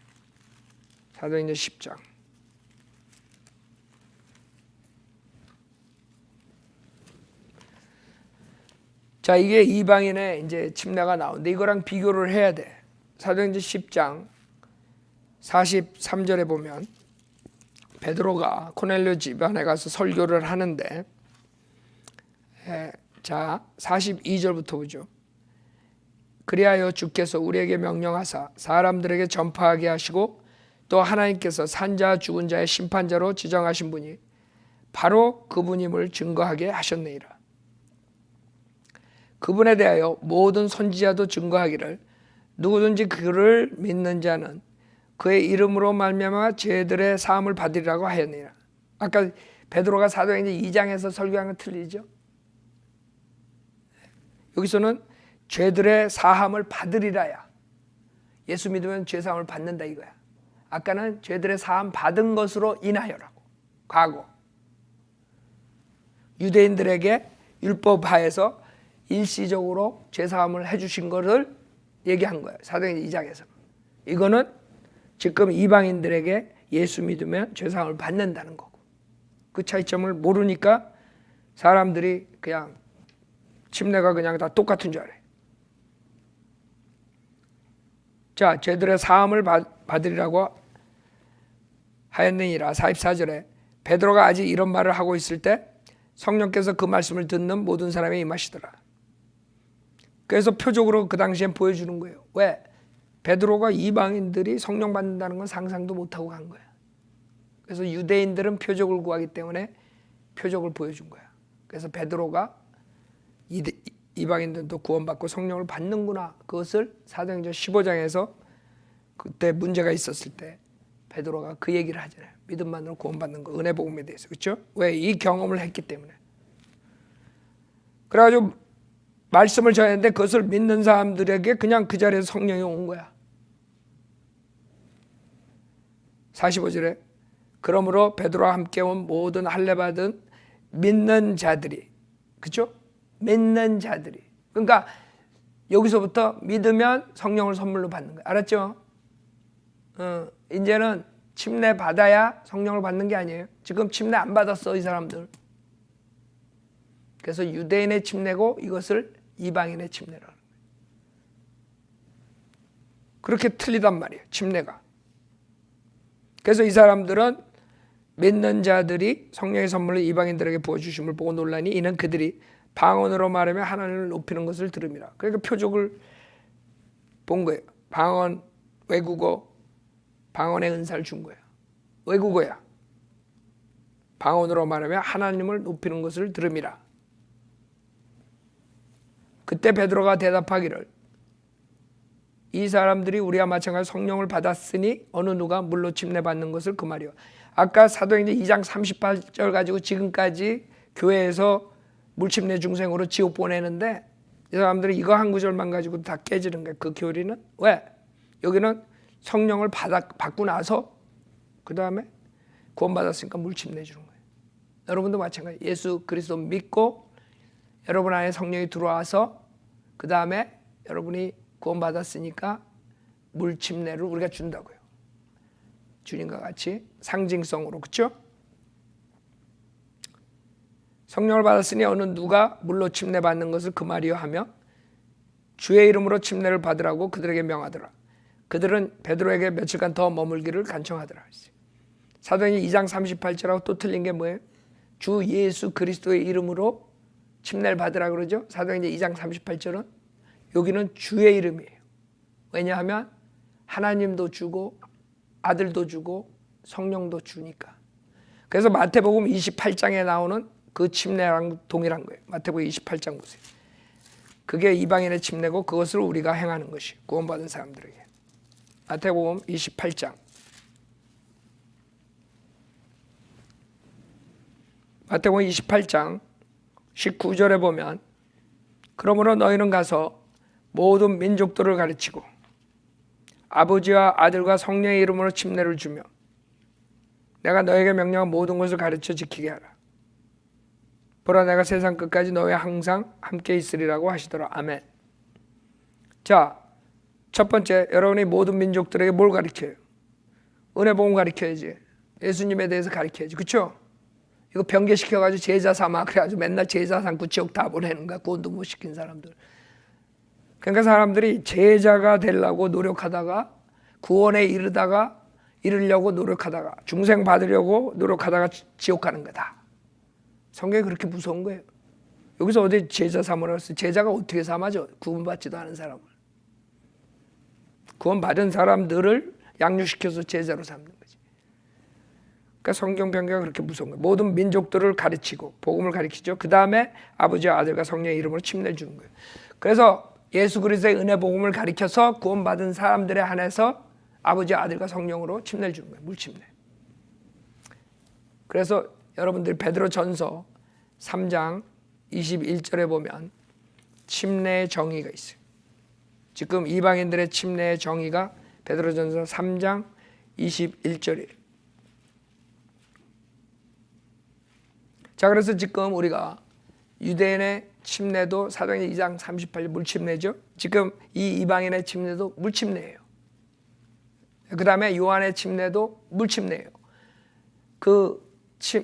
S1: 사도행전 10장. 자, 이게 이방인의 이제 침례가 나오는데 이거랑 비교를 해야 돼. 사도행전 10장 43절에 보면 베드로가 코넬료 집안에 가서 설교를 하는데, 자 42절부터 보죠. 그리하여 주께서 우리에게 명령하사 사람들에게 전파하게 하시고 또 하나님께서 산자 죽은 자의 심판자로 지정하신 분이 바로 그분임을 증거하게 하셨느니라. 그분에 대하여 모든 선지자도 증거하기를 누구든지 그를 믿는 자는 그의 이름으로 말미암아 죄들의 사함을 받으리라고 하였느니라. 아까 베드로가 사도행전 2장에서 설교한 건 틀리죠. 여기서는 죄들의 사함을 받으리라야. 예수 믿으면 죄 사함을 받는다 이거야. 아까는 죄들의 사함 받은 것으로 인하여라고. 과거 유대인들에게 율법 하에서 일시적으로 죄 사함을 해주신 것을 얘기한 거예요. 사도행전 2장에서. 이거는 지금 이방인들에게 예수 믿으면 죄 사함을 받는다는 거고. 그 차이점을 모르니까 사람들이 그냥 침례가 그냥 다 똑같은 줄 알아요. 자, 죄들의 사함을 받으리라고 하였느니라. 44절에 베드로가 아직 이런 말을 하고 있을 때 성령께서 그 말씀을 듣는 모든 사람이 임하시더라. 그래서 표적으로 그 당시엔 보여주는 거예요. 왜? 베드로가 이방인들이 성령 받는다는 건 상상도 못하고 간 거야. 그래서 유대인들은 표적을 구하기 때문에 표적을 보여준 거야. 그래서 베드로가 이방인들도 구원받고 성령을 받는구나. 그것을 사도행전 15장에서 그때 문제가 있었을 때 베드로가 그 얘기를 하잖아요. 믿음만으로 구원받는 거, 은혜 복음에 대해서. 그렇죠? 왜? 이 경험을 했기 때문에. 그래가지고 말씀을 전했는데 그것을 믿는 사람들에게 그냥 그 자리에서 성령이 온 거야. 45절에 그러므로 베드로와 함께 온 모든 할례 받은 믿는 자들이, 그렇죠? 믿는 자들이. 그러니까 여기서부터 믿으면 성령을 선물로 받는 거야. 알았죠? 이제는 침례 받아야 성령을 받는 게 아니에요. 지금 침례 안 받았어 이 사람들. 그래서 유대인의 침례고 이것을 이방인의 침례라는 거예요. 그렇게 틀리단 말이에요. 침례가. 그래서 이 사람들은 믿는 자들이 성령의 선물을 이방인들에게 부어주심을 보고 놀라니 이는 그들이 방언으로 말하며 하나님을 높이는 것을 들음이라. 그러니까 표적을 본 거예요. 방언, 외국어, 방언의 은사를 준 거예요. 외국어야. 방언으로 말하며 하나님을 높이는 것을 들음이라. 그때 베드로가 대답하기를 이 사람들이 우리와 마찬가지로 성령을 받았으니 어느 누가 물로 침례받는 것을 그 말이요. 아까 사도행전 2장 38절 가지고 지금까지 교회에서 물침례 중생으로 지옥 보내는데 이 사람들이 이거 한 구절만 가지고 다 깨지는 거예요. 그 교리는. 왜? 여기는 성령을 받고 나서 그 다음에 구원받았으니까 물침례 주는 거예요. 여러분도 마찬가지. 예수 그리스도 믿고 여러분 안에 성령이 들어와서 그 다음에 여러분이 구원받았으니까 물침례를 우리가 준다고요. 주님과 같이 상징성으로. 그렇죠? 성령을 받았으니 어느 누가 물로 침례 받는 것을 그 말이요 하며 주의 이름으로 침례를 받으라고 그들에게 명하더라. 그들은 베드로에게 며칠간 더 머물기를 간청하더라. 사도행전 2장 38절하고 또 틀린 게 뭐예요? 주 예수 그리스도의 이름으로 침례를 받으라 그러죠. 사도행전 2장 38절은 여기는 주의 이름이에요. 왜냐하면 하나님도 주고 아들도 주고 성령도 주니까. 그래서 마태복음 28장에 나오는 그 침례랑 동일한 거예요. 마태복음 28장 보세요. 그게 이방인의 침례고 그것을 우리가 행하는 것이 구원받은 사람들에게. 마태복음 28장. 마태복음 28장 19절에 보면 그러므로 너희는 가서 모든 민족들을 가르치고 아버지와 아들과 성령의 이름으로 침례를 주며 내가 너에게 명령한 모든 것을 가르쳐 지키게 하라. 보라 내가 세상 끝까지 너희와 항상 함께 있으리라고 하시더라. 아멘. 자, 첫 번째 여러분이 모든 민족들에게 뭘 가르쳐요? 은혜 복음 가르쳐야지. 예수님에 대해서 가르쳐야지. 그렇죠? 이거 변개시켜가지고 제자 삼아 그래가지고 맨날 제자 삼고 지옥 다 보내는 거야. 구원도 못 시킨 사람들. 그러니까 사람들이 제자가 되려고 노력하다가 구원에 이르려고 노력하다가 중생 받으려고 노력하다가 지옥 가는 거다. 성경이 그렇게 무서운 거예요. 여기서 어디 제자 삼으라고 했어요. 제자가 어떻게 삼아죠? 구원받지도 않은 사람을. 구원받은 사람들을 양육시켜서 제자로 삼는 거지. 그러니까 성경 변개가 그렇게 무서운 거예요. 모든 민족들을 가르치고 복음을 가르치죠. 그 다음에 아버지와 아들과 성령의 이름으로 침례를 주는 거예요. 그래서 예수 그리스도의 은혜 복음을 가르쳐서 구원받은 사람들에 한해서 아버지와 아들과 성령으로 침례를 주는 거예요. 물침례. 그래서 여러분들 베드로전서 3장 21절에 보면 침례의 정의가 있어요. 지금 이방인들의 침례의 정의가 베드로전서 3장 21절이에요. 자, 그래서 지금 우리가 유대인의 침례도 사도행전 2장 38절 물침례죠. 지금 이 이방인의 침례도 물침례예요. 그 다음에 요한의 침례도 물침례예요. 그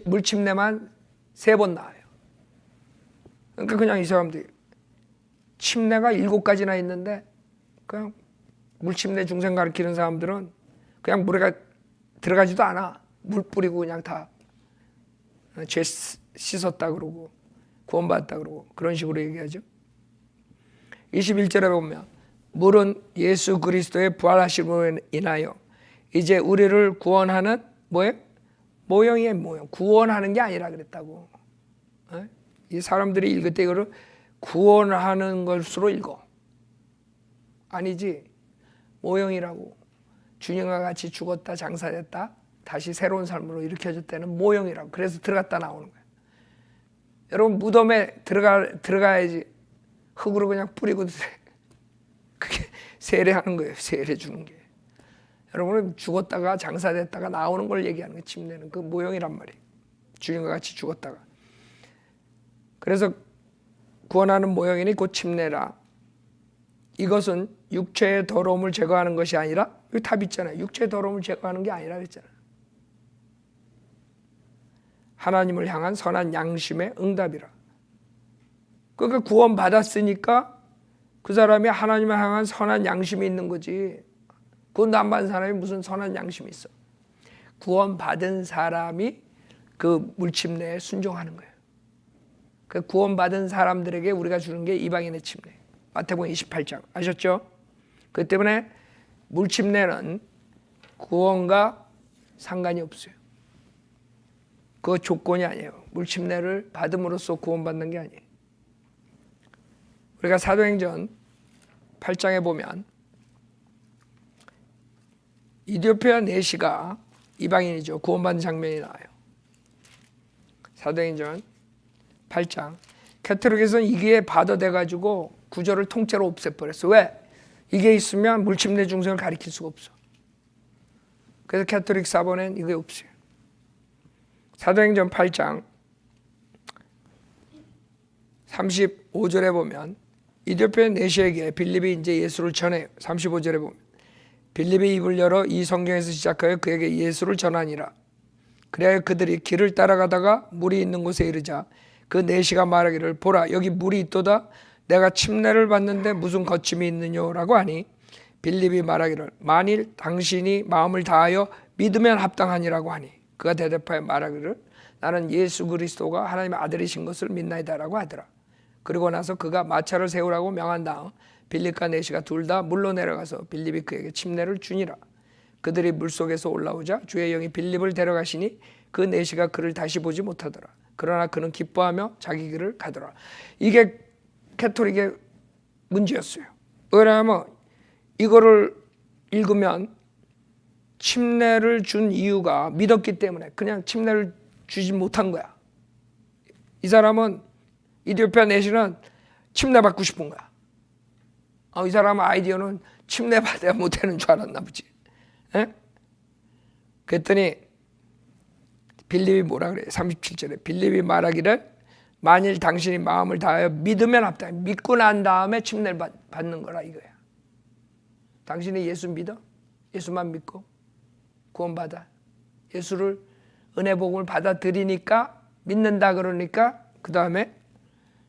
S1: 물침례만 3번 나와요. 그러니까 그냥 이 사람들이 침례가 7가지나 있는데 그냥 물침례 중생 가르치는 사람들은 그냥 물에 들어가지도 않아. 물 뿌리고 그냥 다 죄 씻었다 그러고 구원받았다 그러고 그런 식으로 얘기하죠. 21절에 보면 물은 예수 그리스도의 부활하심으로 인하여 이제 우리를 구원하는 뭐예요? 모형이에요. 모형. 구원하는 게 아니라 그랬다고. 이 사람들이 읽을 때 이거를 구원하는 것으로 읽어. 아니지. 모형이라고. 주님과 같이 죽었다 장사됐다 다시 새로운 삶으로 일으켜졌다는 모형이라고. 그래서 들어갔다 나오는 거예요. 여러분 무덤에 들어가야지. 흙으로 그냥 뿌리고 그게 세례하는 거예요. 세례 주는 게. 여러분은 죽었다가 장사됐다가 나오는 걸 얘기하는 거예요. 침례는 그 모형이란 말이에요. 주님과 같이 죽었다가. 그래서 구원하는 모형이니 곧 침례라. 이것은 육체의 더러움을 제거하는 것이 아니라 여기 답 있잖아요. 육체의 더러움을 제거하는 게 아니라 그랬잖아요. 하나님을 향한 선한 양심의 응답이라. 그러니까 구원 받았으니까 그 사람이 하나님을 향한 선한 양심이 있는 거지. 구원 안 받은 사람이 무슨 선한 양심이 있어. 구원 받은 사람이 그 물침례에 순종하는 거예요. 그 구원 받은 사람들에게 우리가 주는 게 이방인의 침례. 마태복음 28장 아셨죠? 그 때문에 물침례는 구원과 상관이 없어요. 그 조건이 아니에요. 물침례를 받음으로써 구원받는 게 아니에요. 우리가 사도행전 8장에 보면 이디오피아 내시가 이방인이죠. 구원받는 장면이 나와요. 사도행전 8장. 캐톨릭에서는 이게 받아돼가지고 구조를 통째로 없애버렸어. 왜? 이게 있으면 물침례 중생을 가리킬 수가 없어. 그래서 캐톨릭 사본엔 이게 없어요. 사도행전 8장 35절에 보면 이디오피아 내시에게 빌립이 이제 예수를 전해요. 35절에 보면 빌립이 입을 열어 이 성경에서 시작하여 그에게 예수를 전하니라. 그래야 그들이 길을 따라가다가 물이 있는 곳에 이르자 그 내시가 말하기를 보라 여기 물이 있도다. 내가 침례를 받는데 무슨 거침이 있느냐라고 하니 빌립이 말하기를 만일 당신이 마음을 다하여 믿으면 합당하니라고 하니 그가 대답하여 말하기를 나는 예수 그리스도가 하나님의 아들이신 것을 믿나이다라고 하더라. 그리고 나서 그가 마차를 세우라고 명한 다음 빌립과 내시가 둘 다 물로 내려가서 빌립이 그에게 침례를 주니라. 그들이 물속에서 올라오자 주의 영이 빌립을 데려가시니 그 내시가 그를 다시 보지 못하더라. 그러나 그는 기뻐하며 자기 길을 가더라. 이게 캐톨릭의 문제였어요. 왜냐하면 이거를 읽으면 침례를 준 이유가 믿었기 때문에 그냥 침례를 주지 못한 거야. 이 사람은 이디오피아 내시는 침례 받고 싶은 거야. 이 사람 아이디어는 침례 받아야 못하는 줄 알았나 보지. 에? 그랬더니 빌립이 뭐라 그래? 37절에 빌립이 말하기를 만일 당신이 마음을 다하여 믿으면 합당. 믿고 난 다음에 침례를 받는 거라 이거야. 당신이 예수 믿어? 예수만 믿고 구원받아. 예수를 은혜 복음을 받아들이니까 믿는다 그러니까 그 다음에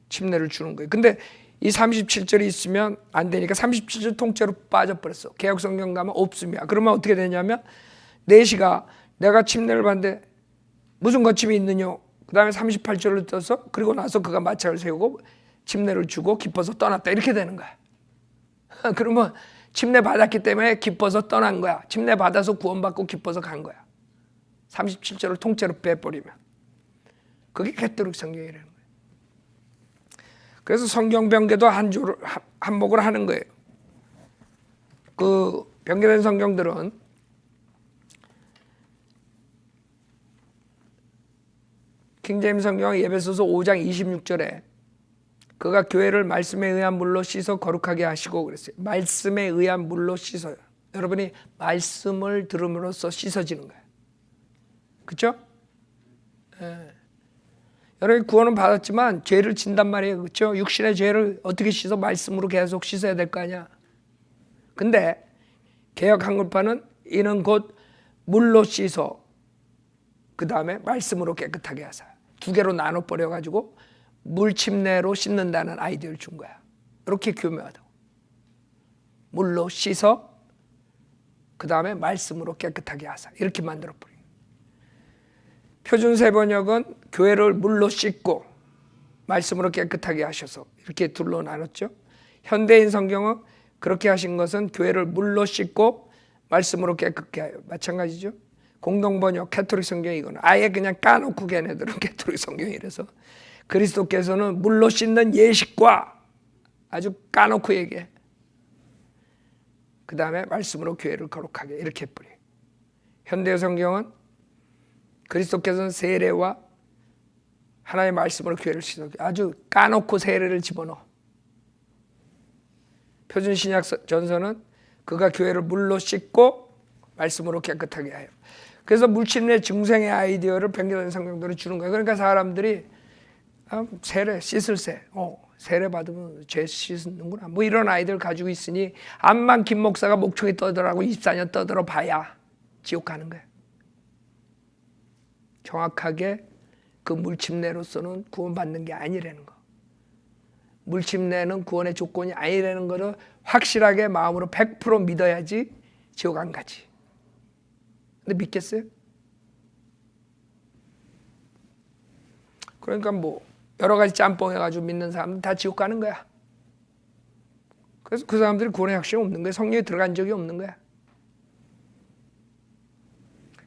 S1: 침례를 주는 거예요. 근데 이 37절이 있으면 안 되니까 37절 통째로 빠져버렸어. 개역 성경 가면 없음이야. 그러면 어떻게 되냐면 내시가 내가 침례를 받는데 무슨 거침이 있느냐. 그 다음에 38절을 떠서 그리고 나서 그가 마차를 세우고 침례를 주고 기뻐서 떠났다. 이렇게 되는 거야. 그러면 침례 받았기 때문에 기뻐서 떠난 거야. 침례 받아서 구원받고 기뻐서 간 거야. 37절을 통째로 빼버리면. 그게 캐톨릭 성경이라는 거예요. 그래서 성경 변개도 한목을 하는 거예요. 그 변개된 성경들은 킹제임스 성경 에베소서 5장 26절에 그가 교회를 말씀에 의한 물로 씻어 거룩하게 하시고 그랬어요. 말씀에 의한 물로 씻어요. 여러분이 말씀을 들음으로써 씻어지는 거예요. 그렇죠? 예. 여러분이 구원은 받았지만 죄를 진단 말이에요. 그렇죠? 육신의 죄를 어떻게 씻어? 말씀으로 계속 씻어야 될 거 아니야. 근데 개역 한글파는 이는 곧 물로 씻어 그 다음에 말씀으로 깨끗하게 하사. 두 개로 나눠 버려가지고 물침례로 씻는다는 아이디어를 준 거야. 이렇게 교묘하다고. 물로 씻어 그 다음에 말씀으로 깨끗하게 하사. 이렇게 만들어버린 거야. 표준세 번역은 교회를 물로 씻고 말씀으로 깨끗하게 하셔서 이렇게 둘로 나눴죠. 현대인 성경은 그렇게 하신 것은 교회를 물로 씻고 말씀으로 깨끗게 하여. 마찬가지죠. 공동번역 캐톨릭 성경이 이거는 아예 그냥 까놓고 걔네들은 캐톨릭 성경이라서 그리스도께서는 물로 씻는 예식과 아주 까놓고 얘기해. 그 다음에 말씀으로 교회를 거룩하게 이렇게 해버려. 현대 성경은 그리스도께서는 세례와 하나님의 말씀으로 교회를 씻어 아주 까놓고 세례를 집어넣어. 표준신약 전서는 그가 교회를 물로 씻고 말씀으로 깨끗하게 하여. 그래서 물침례 증생의 아이디어를 변개된 성경들이 주는 거예요. 그러니까 사람들이 세례, 씻을 새, 세례 받으면 죄 씻는구나. 뭐 이런 아이들 가지고 있으니 암만 김 목사가 목청이 떠들라고 24년 떠들어 봐야 지옥 가는 거예요. 정확하게 그 물침례로서는 구원받는 게 아니라는 거. 물침례는 구원의 조건이 아니라는 거를 확실하게 마음으로 100% 믿어야지 지옥 안 가지. 근데 믿겠어요? 그러니까 뭐 여러 가지 짬뽕 해가지고 믿는 사람은 다 지옥 가는 거야. 그래서 그 사람들이 구원의 확신이 없는 거야. 성령에 들어간 적이 없는 거야.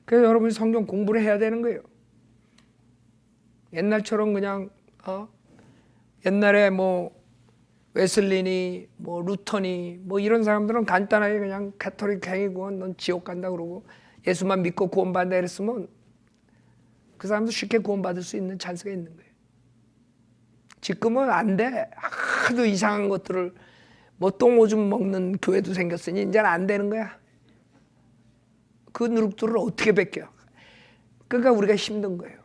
S1: 그래서 여러분이 성경 공부를 해야 되는 거예요. 옛날처럼 그냥 옛날에 뭐 웨슬리니 뭐 루터니 뭐 이런 사람들은 간단하게 그냥 가톨릭 행위고 넌 지옥 간다 그러고 예수만 믿고 구원받는다 이랬으면 그 사람도 쉽게 구원받을 수 있는 찬스가 있는 거예요. 지금은 안 돼. 하도 이상한 것들을 뭐 똥오줌 먹는 교회도 생겼으니 이제는 안 되는 거야. 그 누룩들을 어떻게 벗겨? 그러니까 우리가 힘든 거예요.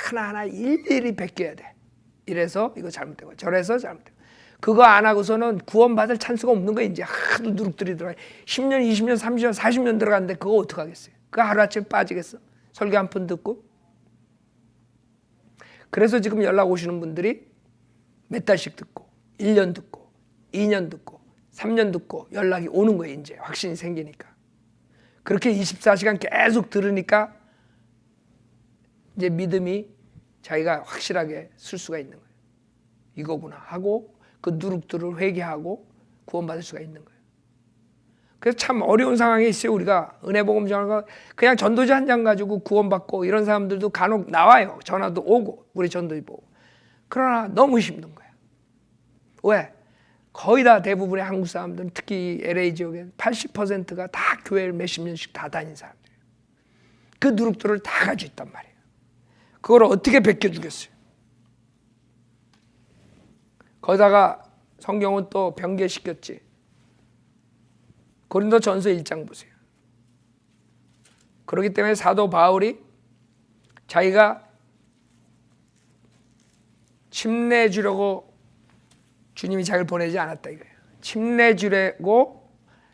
S1: 하나하나 일일이 벗겨야 돼. 이래서 이거 잘못되고 저래서 잘못되고 그거 안 하고서는 구원받을 찬스가 없는 거예요. 이제 하도 누룩들이 들어가 10년, 20년, 30년, 40년 들어갔는데 그거 어떡하겠어요? 그거 하루아침에 빠지겠어? 설교 한 푼 듣고? 그래서 지금 연락 오시는 분들이 몇 달씩 듣고 1년 듣고 2년 듣고 3년 듣고 연락이 오는 거예요. 이제 확신이 생기니까. 그렇게 24시간 계속 들으니까 이제 믿음이 자기가 확실하게 쓸 수가 있는 거예요. 이거구나 하고 그 누룩들을 회개하고 구원받을 수가 있는 거예요. 그래서 참 어려운 상황에 있어요. 우리가 은혜복음 전하고 그냥 전도지 한 장 가지고 구원받고 이런 사람들도 간혹 나와요. 전화도 오고 우리 전도지 보고. 그러나 너무 힘든 거야. 왜? 거의 다 대부분의 한국 사람들은 특히 LA 지역에 80%가 다 교회를 몇십 년씩 다 다닌 사람들이에요. 그 누룩들을 다 가지고 있단 말이에요. 그걸 어떻게 벗겨주겠어요? 거기다가 성경은 또 변개시켰지. 고린도전서 1장 보세요. 그렇기 때문에 사도 바울이 자기가 침례 주려고 주님이 자기를 보내지 않았다 이거예요. 침례 주려고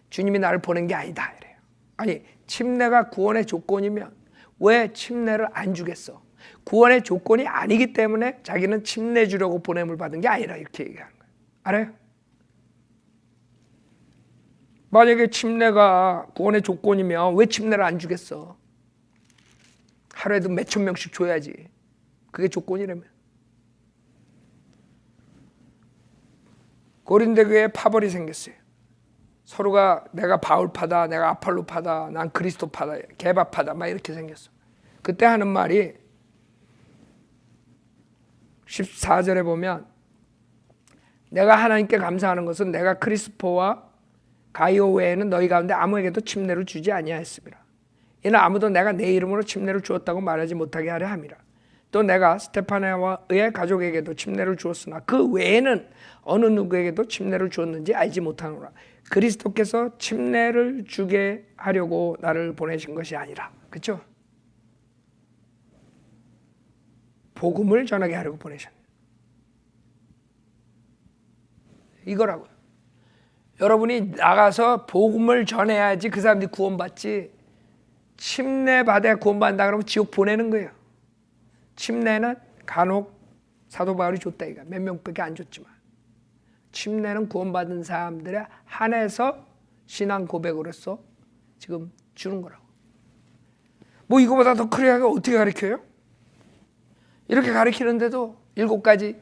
S1: 주님이 나를 보낸 게 아니다 이래요. 아니 침례가 구원의 조건이면 왜 침례를 안 주겠어? 구원의 조건이 아니기 때문에 자기는 침례 주려고 보냄을 받은 게 아니라 이렇게 얘기하는 거예요. 알아요? 만약에 침례가 구원의 조건이면 왜 침례를 안 주겠어? 하루에도 몇천 명씩 줘야지. 그게 조건이라면. 고린도 교회에 파벌이 생겼어요. 서로가 내가 바울파다, 내가 아폴로파다, 난 그리스도파다, 개바파다 막 이렇게 생겼어. 그때 하는 말이 14절에 보면 내가 하나님께 감사하는 것은 내가 크리스포와 가이오 외에는 너희 가운데 아무에게도 침례를 주지 아니하였습니다. 이는 아무도 내가 내 이름으로 침례를 주었다고 말하지 못하게 하려 함이라. 또 내가 스테파나의 가족에게도 침례를 주었으나 그 외에는 어느 누구에게도 침례를 주었는지 알지 못하노라. 그리스도께서 침례를 주게 하려고 나를 보내신 것이 아니라. 그렇죠? 복음을 전하게 하려고 보내셨네. 이거라고요. 여러분이 나가서 복음을 전해야지 그 사람들이 구원받지. 침례 받아야 구원받는다 그러면 지옥 보내는 거예요. 침례는 간혹 사도 바울이 줬다 이거. 몇 명밖에 안 줬지만 침례는 구원받은 사람들에 한해서 신앙 고백으로서 지금 주는 거라고. 뭐 이거보다 더 크게 어떻게 가르쳐요? 이렇게 가르치는데도 7가지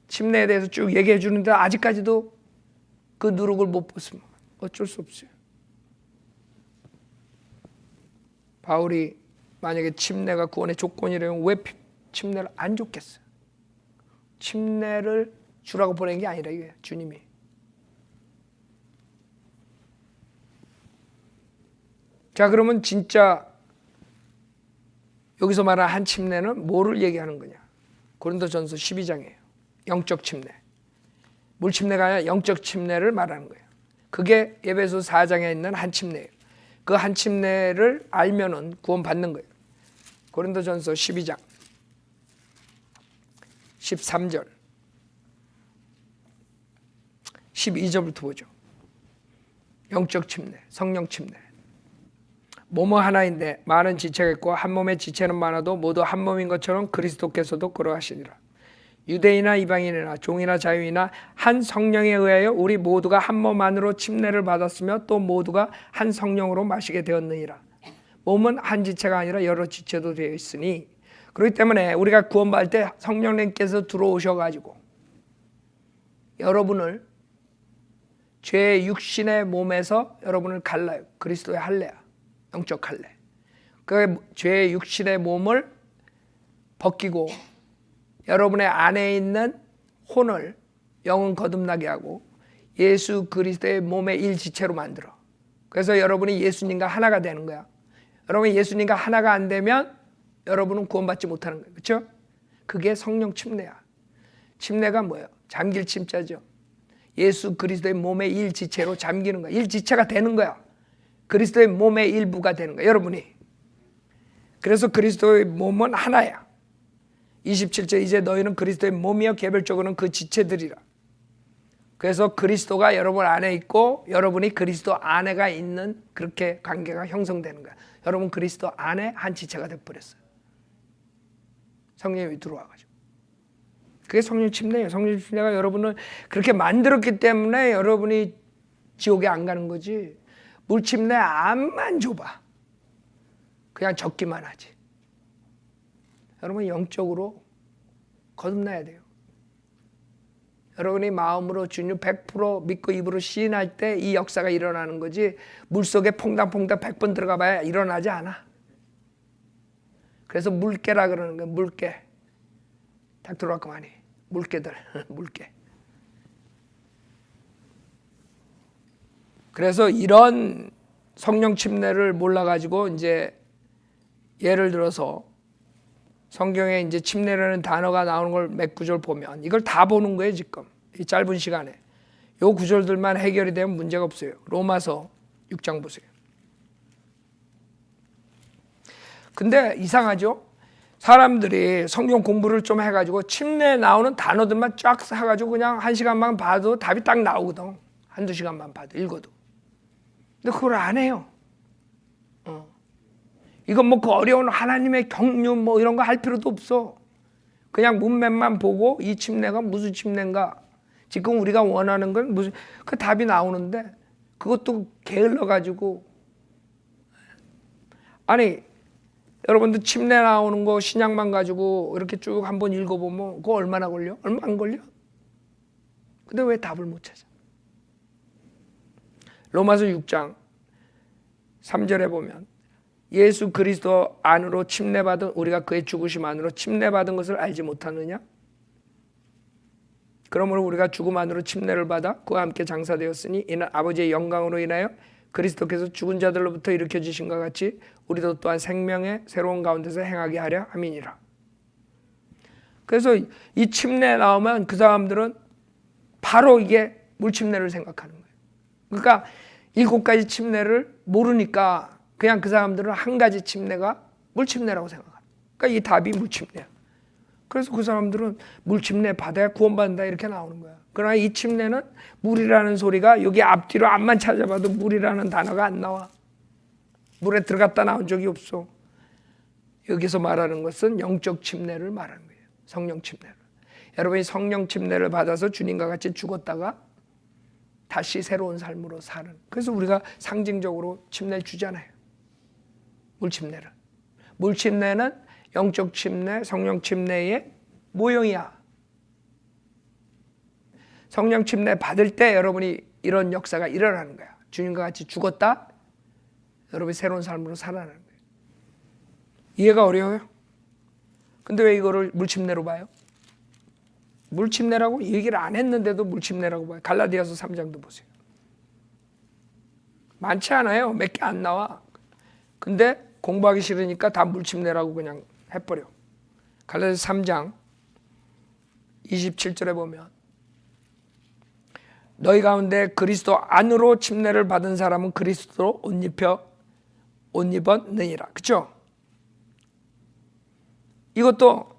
S1: 침례에 대해서 쭉 얘기해 주는데 아직까지도 그 누룩을 못 벗으면 어쩔 수 없어요. 바울이 만약에 침례가 구원의 조건이라면 왜 침례를 안 줬겠어요? 침례를 주라고 보낸 게 아니라 이게 주님이. 자 그러면 진짜 여기서 말하는 한 침례는 뭐를 얘기하는 거냐? 고린도전서 12장이에요. 영적 침례. 물 침례가 아니라 영적 침례를 말하는 거예요. 그게 에베소 4장에 있는 한 침례예요. 그 한 침례를 알면은 구원받는 거예요. 고린도전서 12장 13절 12절부터 보죠. 영적 침례, 성령 침례. 몸은 하나인데 많은 지체가 있고 한 몸의 지체는 많아도 모두 한 몸인 것처럼 그리스도께서도 그러하시니라. 유대인이나 이방인이나 종이나 자유이나 한 성령에 의하여 우리 모두가 한 몸 안으로 침례를 받았으며 또 모두가 한 성령으로 마시게 되었느니라. 몸은 한 지체가 아니라 여러 지체도 되어 있으니 그렇기 때문에 우리가 구원받을 때 성령님께서 들어오셔가지고 여러분을 죄의 육신의 몸에서 여러분을 갈라요. 그리스도의 할례야. 영적 할례. 그 죄의 육신의 몸을 벗기고 여러분의 안에 있는 혼을 영은 거듭나게 하고 예수 그리스도의 몸의 일지체로 만들어. 그래서 여러분이 예수님과 하나가 되는 거야. 여러분이 예수님과 하나가 안 되면 여러분은 구원받지 못하는 거예요. 그렇죠? 그게 성령 침례야. 침례가 뭐예요? 잠길 침자죠. 예수 그리스도의 몸의 일지체로 잠기는 거야. 일지체가 되는 거야. 그리스도의 몸의 일부가 되는 거야. 여러분이. 그래서 그리스도의 몸은 하나야. 27절 이제 너희는 그리스도의 몸이여 개별적으로는 그 지체들이라. 그래서 그리스도가 여러분 안에 있고 여러분이 그리스도 안에가 있는 그렇게 관계가 형성되는 거야. 여러분 그리스도 안에 한 지체가 돼버렸어요. 성령이 들어와가지고. 그게 성령 침례예요. 성령 침례가 여러분을 그렇게 만들었기 때문에 여러분이 지옥에 안 가는 거지. 물침내 암만 좁아. 그냥 적기만 하지. 여러분 영적으로 거듭나야 돼요. 여러분이 마음으로 주님 100% 믿고 입으로 시인할 때 이 역사가 일어나는 거지, 물속에 퐁당퐁당 100번 들어가 봐야 일어나지 않아. 그래서 물개라 그러는 거야. 물개. 딱 들어왔고 많이. 물개들. 물개. 그래서 이런 성령 침례를 몰라가지고 이제 예를 들어서 성경에 이제 침례라는 단어가 나오는 걸 몇 구절 보면 이걸 다 보는 거예요. 지금 이 짧은 시간에 요 구절들만 해결이 되면 문제가 없어요. 로마서 6장 보세요. 근데 이상하죠? 사람들이 성경 공부를 좀 해가지고 침례에 나오는 단어들만 쫙 사가지고 그냥 1시간만 봐도 답이 딱 나오거든. 한두 시간만 봐도 읽어도. 근데 그걸 안 해요. 이건 뭐 그 어려운 하나님의 경륜 뭐 이런 거 할 필요도 없어. 그냥 문맥만 보고 이 침례가 무슨 침례인가, 지금 우리가 원하는 건 무슨, 그 답이 나오는데 그것도 게을러 가지고. 아니 여러분들 침례 나오는 거 신약만 가지고 이렇게 쭉 한번 읽어보면 그거 얼마나 걸려? 얼마 안 걸려? 근데 왜 답을 못 찾아? 로마서 6장 3절에 보면 예수 그리스도 안으로 침례받은 우리가 그의 죽으심 안으로 침례받은 것을 알지 못하느냐? 그러므로 우리가 죽음 안으로 침례를 받아 그와 함께 장사되었으니 이는 아버지의 영광으로 인하여 그리스도께서 죽은 자들로부터 일으켜지신 것 같이 우리도 또한 생명의 새로운 가운데서 행하게 하려 함이니라. 그래서 이 침례 나오면 그 사람들은 바로 이게 물침례를 생각하는 거예요. 그러니까 7가지 침례를 모르니까 그냥 그 사람들은 한 가지 침례가 물침례라고 생각합니다. 그러니까 이 답이 물침례야. 그래서 그 사람들은 물침례 받아야 구원받는다 이렇게 나오는 거야. 그러나 이 침례는 물이라는 소리가 여기 앞뒤로 앞만 찾아봐도 물이라는 단어가 안 나와. 물에 들어갔다 나온 적이 없어. 여기서 말하는 것은 영적 침례를 말하는 거예요. 성령 침례를. 여러분이 성령 침례를 받아서 주님과 같이 죽었다가 다시 새로운 삶으로 사는. 그래서 우리가 상징적으로 침례를 주잖아요. 물침례를. 물침례는 영적 침례, 성령 침례의 모형이야. 성령 침례 받을 때 여러분이 이런 역사가 일어나는 거야. 주님과 같이 죽었다, 여러분이 새로운 삶으로 살아나는 거예요. 이해가 어려워요? 근데 왜 이거를 물침례로 봐요? 물침례라고 얘기를 안 했는데도 물침례라고 봐요. 갈라디아서 3장도 보세요. 많지 않아요. 몇 개 안 나와. 근데 공부하기 싫으니까 다 물침례라고 그냥 해버려. 갈라디아서 3장 27절에 보면 너희 가운데 그리스도 안으로 침례를 받은 사람은 그리스도로 옷 입었느니라. 그렇죠? 이것도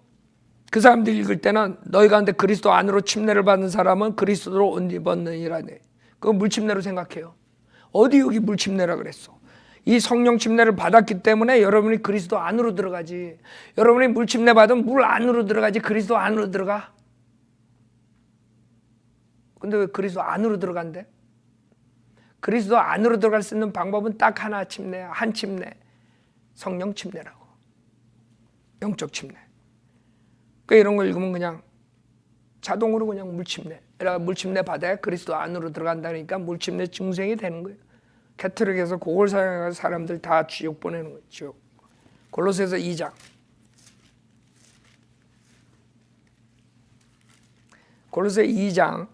S1: 그 사람들이 읽을 때는 너희 가운데 그리스도 안으로 침례를 받은 사람은 그리스도로 옷 입었느니라네. 그거 물침례로 생각해요. 어디 여기 물침례라 그랬어? 이 성령 침례를 받았기 때문에 여러분이 그리스도 안으로 들어가지. 여러분이 물침례 받으면 물 안으로 들어가지 그리스도 안으로 들어가? 근데 왜 그리스도 안으로 들어간대? 그리스도 안으로 들어갈 수 있는 방법은 딱 하나 침례야. 한 침례. 성령 침례라고. 영적 침례. 그러니까 이런 거 읽으면 그냥 자동으로 그냥 물침례. 물침례 받아야 그리스도 안으로 들어간다니까 물침례 증생이 되는 거예요. 캐톨릭에서 그걸 사용해서 사람들 다 지옥 보내는 거예요. 지옥. 골로새서 2장. 골로새 2장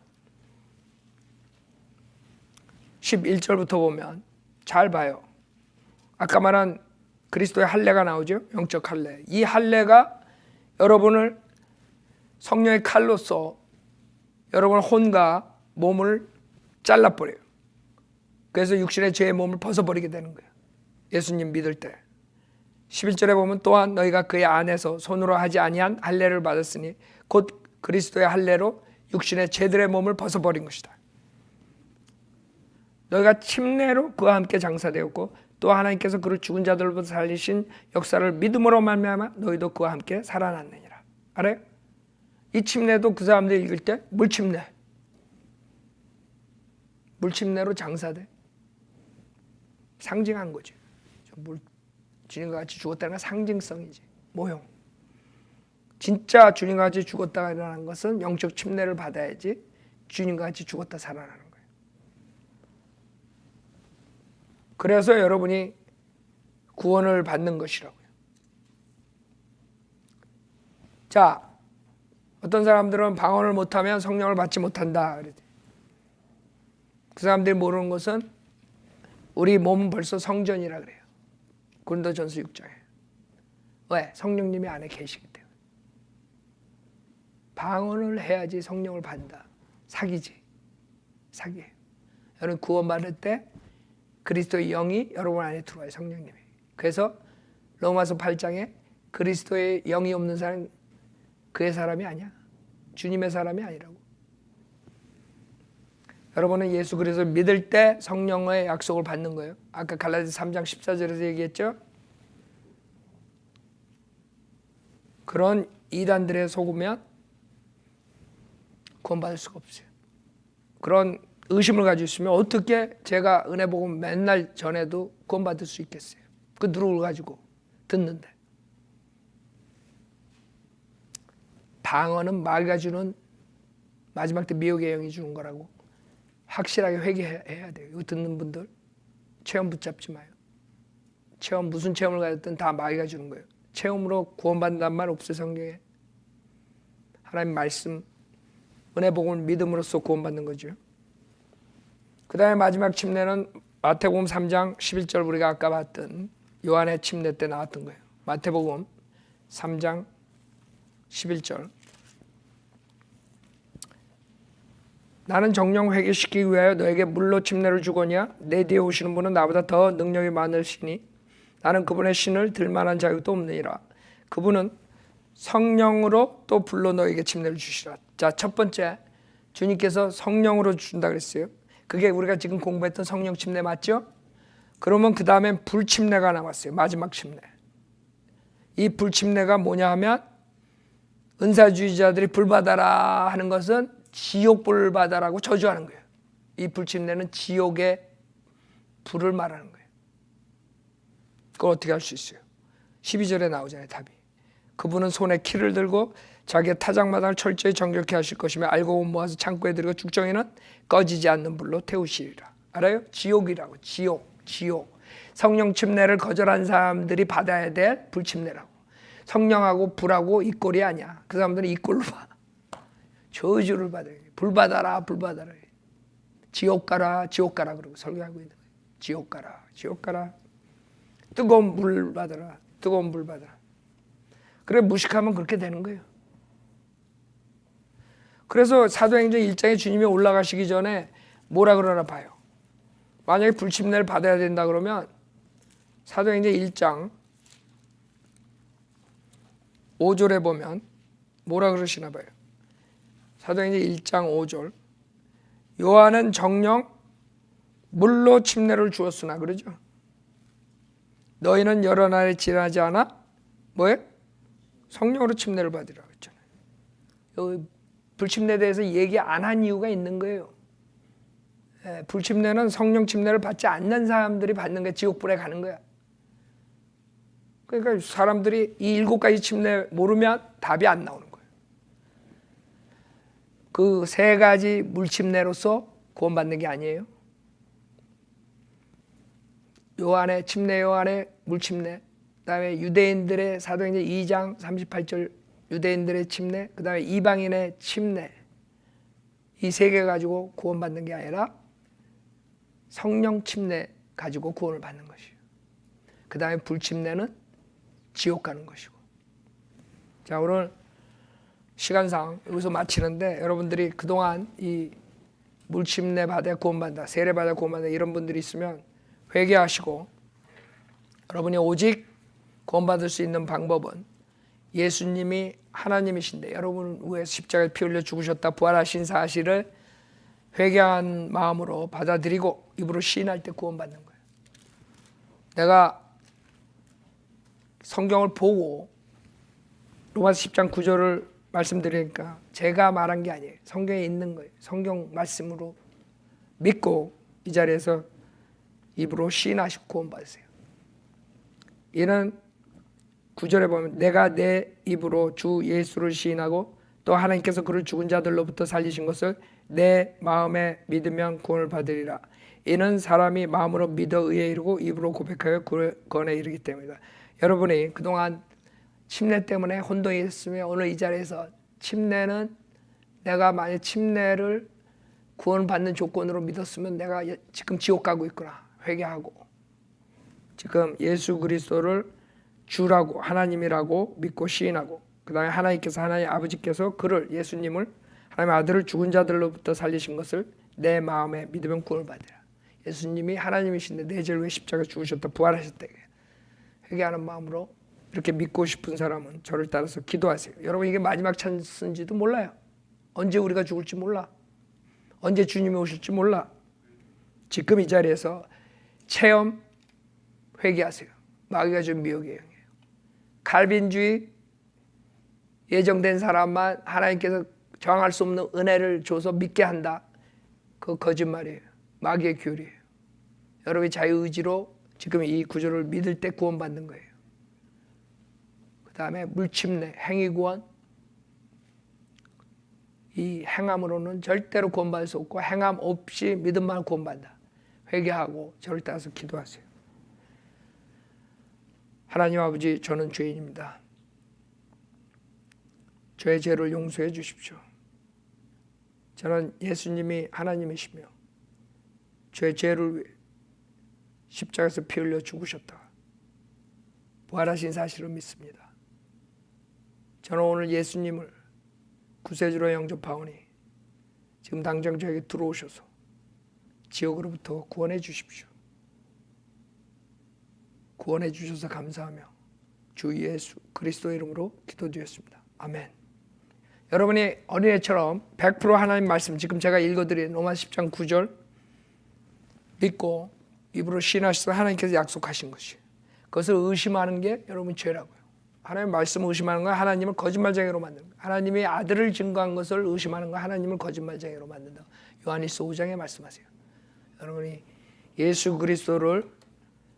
S1: 11절부터 보면 잘 봐요. 아까 말한 그리스도의 할례가 나오죠. 영적 할례. 이 할례가 여러분을 성령의 칼로서 여러분 혼과 몸을 잘라버려요. 그래서 육신의 죄의 몸을 벗어버리게 되는 거예요. 예수님 믿을 때. 11절에 보면 또한 너희가 그의 안에서 손으로 하지 아니한 할례를 받았으니 곧 그리스도의 할례로 육신의 죄들의 몸을 벗어버린 것이다. 너희가 침례로 그와 함께 장사되었고 또 하나님께서 그를 죽은 자들로부터 살리신 역사를 믿음으로 말미암아 너희도 그와 함께 살아났느니라. 알아요? 이 침례도 그 사람들이 읽을 때 물침례. 물침내로 장사돼. 상징한 거지. 주님과 같이 죽었다는 건 상징성이지. 모형. 진짜 주님과 같이 죽었다가 일어나는 것은 영적 침례를 받아야지 주님과 같이 죽었다 살아나는 거예요. 그래서 여러분이 구원을 받는 것이라고요. 자, 어떤 사람들은 방언을 못하면 성령을 받지 못한다 그러지. 그 사람들이 모르는 것은 우리 몸은 벌써 성전이라 그래요. 고린도전서 6장에. 왜? 성령님이 안에 계시기 때문에. 방언을 해야지 성령을 받는다. 사기지. 사기예요. 여러분 구원받을 때 그리스도의 영이 여러분 안에 들어와요. 성령님이. 그래서 로마서 8장에 그리스도의 영이 없는 사람은 그의 사람이 아니야. 주님의 사람이 아니라고. 여러분은 예수 그리스도를 믿을 때 성령의 약속을 받는 거예요. 아까 갈라디아서 3장 14절에서 얘기했죠. 그런 이단들에 속으면 구원받을 수가 없어요. 그런 의심을 가지고 있으면 어떻게 제가 은혜 복음 맨날 전해도 구원받을 수 있겠어요. 그 누룩을 가지고 듣는데. 방언은 마귀가 주는 마지막 때 미혹의 영이 주는 거라고 확실하게 회개해야 돼요. 이거 듣는 분들 체험 붙잡지 마요. 체험 무슨 체험을 가졌든 다 마귀가 주는 거예요. 체험으로 구원받는다는 말 없어요. 성경에. 하나님 말씀 은혜 복음을 믿음으로써 구원받는 거죠. 그 다음에 마지막 침례는 마태복음 3장 11절 우리가 아까 봤던 요한의 침례 때 나왔던 거예요. 마태복음 3장 11절. 나는 정령 회개시키기 위하여 너에게 물로 침례를 주거냐? 내 뒤에 오시는 분은 나보다 더 능력이 많으시니 나는 그분의 신을 들만한 자유도 없느니라. 그분은 성령으로 또 불로 너에게 침례를 주시라. 자, 첫 번째 주님께서 성령으로 준다 그랬어요. 그게 우리가 지금 공부했던 성령 침례 맞죠? 그러면 그 다음엔 불 침례가 나왔어요. 마지막 침례. 이 불 침례가 뭐냐 하면 은사주의자들이 불 받아라 하는 것은 지옥불 받아라고 저주하는 거예요. 이 불 침례는 지옥의 불을 말하는 거예요. 그걸 어떻게 할 수 있어요? 12절에 나오잖아요. 답이. 그분은 손에 키를 들고 자기의 타작마당을 철저히 정결케 하실 것이며 알곡을 모아서 창고에 들이고 죽정에는 꺼지지 않는 불로 태우시리라. 알아요? 지옥이라고. 지옥. 성령 침례를 거절한 사람들이 받아야 될 불 침례라고. 성령하고 불하고 이 꼴이 아니야. 그 사람들은 이 꼴로 봐. 저주를 받아요. 불 받아라. 지옥 가라 그러고 설교하고 있는 거예요. 지옥 가라. 뜨거운 불 받아라. 그래 무식하면 그렇게 되는 거예요. 그래서 사도행전 1장에 주님이 올라가시기 전에 뭐라 그러나 봐요. 만약에 불침례를 받아야 된다 그러면 사도행전 1장 5절에 보면 뭐라 그러시나 봐요. 사도행전 1장 5절. 요한은 정령 물로 침례를 주었으나 그러죠. 너희는 여러 날에 지나지 않아 뭐예요? 성령으로 침례를 받으라고 했잖아요. 여기 불침례에 대해서 얘기 안 한 이유가 있는 거예요. 불침례는 성령 침례를 받지 않는 사람들이 받는 게 지옥불에 가는 거야. 그러니까 사람들이 이 7가지 침례 모르면 답이 안 나오는 거예요. 그 3가지 물침례로서 구원받는 게 아니에요. 요한의 침례, 요한의 물침례, 그다음에 유대인들의 사도행전 2장 38절 유대인들의 침례, 그다음에 이방인의 침례, 이 3개 가지고 구원받는 게 아니라 성령 침례 가지고 구원을 받는 것이에요. 그다음에 불침례는 지옥 가는 것이고. 자, 오늘 시간상 여기서 마치는데 여러분들이 그동안 이 물침례 받아 구원받는다, 세례 받아 구원받는다 이런 분들이 있으면 회개하시고, 여러분이 오직 구원받을 수 있는 방법은 예수님이 하나님이신데 여러분을 위해 십자가에 피 흘려 죽으셨다 부활하신 사실을 회개한 마음으로 받아들이고 입으로 시인할 때 구원받는 거예요. 내가 성경을 보고 로마서 10장 9절을 말씀드리니까 제가 말한 게 아니에요. 성경에 있는 거예요. 성경 말씀으로 믿고 이 자리에서 입으로 시인하시고 구원받으세요. 이는 9절에 보면 내가 내 입으로 주 예수를 시인하고 또 하나님께서 그를 죽은 자들로부터 살리신 것을 내 마음에 믿으면 구원을 받으리라. 이는 사람이 마음으로 믿어 의에 이르고 입으로 고백하여 구원에 이르기 때문이다. 여러분이 그동안 침례 때문에 혼동이 있으면 오늘 이 자리에서 침례는 내가 만약 침례를 구원받는 조건으로 믿었으면 내가 지금 지옥 가고 있구나 회개하고 지금 예수 그리스도를 주라고 하나님이라고 믿고 시인하고 그 다음에 하나님께서 하나님 아버지께서 그를 예수님을 하나님의 아들을 죽은 자들로부터 살리신 것을 내 마음에 믿으면 구원을 받으라. 예수님이 하나님이신데 내 죄를 왜 십자가에 죽으셨다 부활하셨다. 회개하는 마음으로 이렇게 믿고 싶은 사람은 저를 따라서 기도하세요. 여러분 이게 마지막 찬스인지도 몰라요. 언제 우리가 죽을지 몰라. 언제 주님이 오실지 몰라. 지금 이 자리에서 체험 회개하세요. 마귀가 준 미혹의 영이에요. 칼빈주의 예정된 사람만 하나님께서 정할 수 없는 은혜를 줘서 믿게 한다. 그거 거짓말이에요. 마귀의 교리예요. 여러분이 자유의지로 지금 이 구조를 믿을 때 구원받는 거예요. 그 다음에 물침례, 행위구원. 이 행함으로는 절대로 구원받을 수 없고 행함 없이 믿음만 구원받는다. 회개하고 저를 따라서 기도하세요. 하나님 아버지, 저는 죄인입니다. 저의 죄를 용서해 주십시오. 저는 예수님이 하나님이시며 저의 죄를 위해 십자가에서 피 흘려 죽으셨다. 부활하신 사실을 믿습니다. 저는 오늘 예수님을 구세주로 영접하오니 지금 당장 저에게 들어오셔서 지옥으로부터 구원해 주십시오. 구원해 주셔서 감사하며 주 예수 그리스도의 이름으로 기도드렸습니다. 아멘. 여러분이 어린애처럼 100% 하나님 말씀 지금 제가 읽어드린 로마서 10장 9절 믿고 입으로 시인하셔서 하나님께서 약속하신 것이에요. 그것을 의심하는 게 여러분 죄라고요. 하나님 말씀을 의심하는 건 하나님을 거짓말쟁이로 만드는 거예요. 하나님이 아들을 증거한 것을 의심하는 건 하나님을 거짓말쟁이로 만든다. 요한일서 5장에 말씀하세요. 여러분이 예수 그리스도를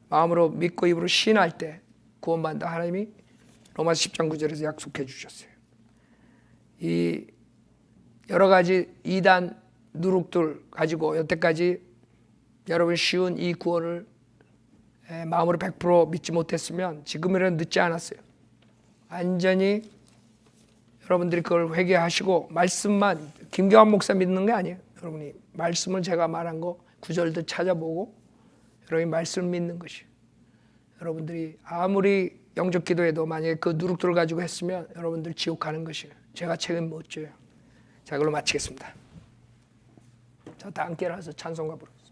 S1: 마음으로 믿고 입으로 시인할 때 구원받는다. 하나님이 로마서 10장 9절에서 약속해 주셨어요. 이 여러 가지 이단 누룩들 가지고 여태까지 여러분 쉬운 이 구원을 마음으로 100% 믿지 못했으면 지금이라도 늦지 않았어요. 완전히 여러분들이 그걸 회개하시고 말씀만 김경환 목사 믿는 게 아니에요. 여러분이 말씀을 제가 말한 거 구절도 찾아보고 여러분이 말씀을 믿는 것이에요. 여러분들이 아무리 영접 기도해도 만약에 그 누룩들을 가지고 했으면 여러분들 지옥 가는 것이에요. 제가 책임 못 져요. 자, 이걸로 마치겠습니다. 자, 다 함께 일어나서 찬송가 부르겠습니다.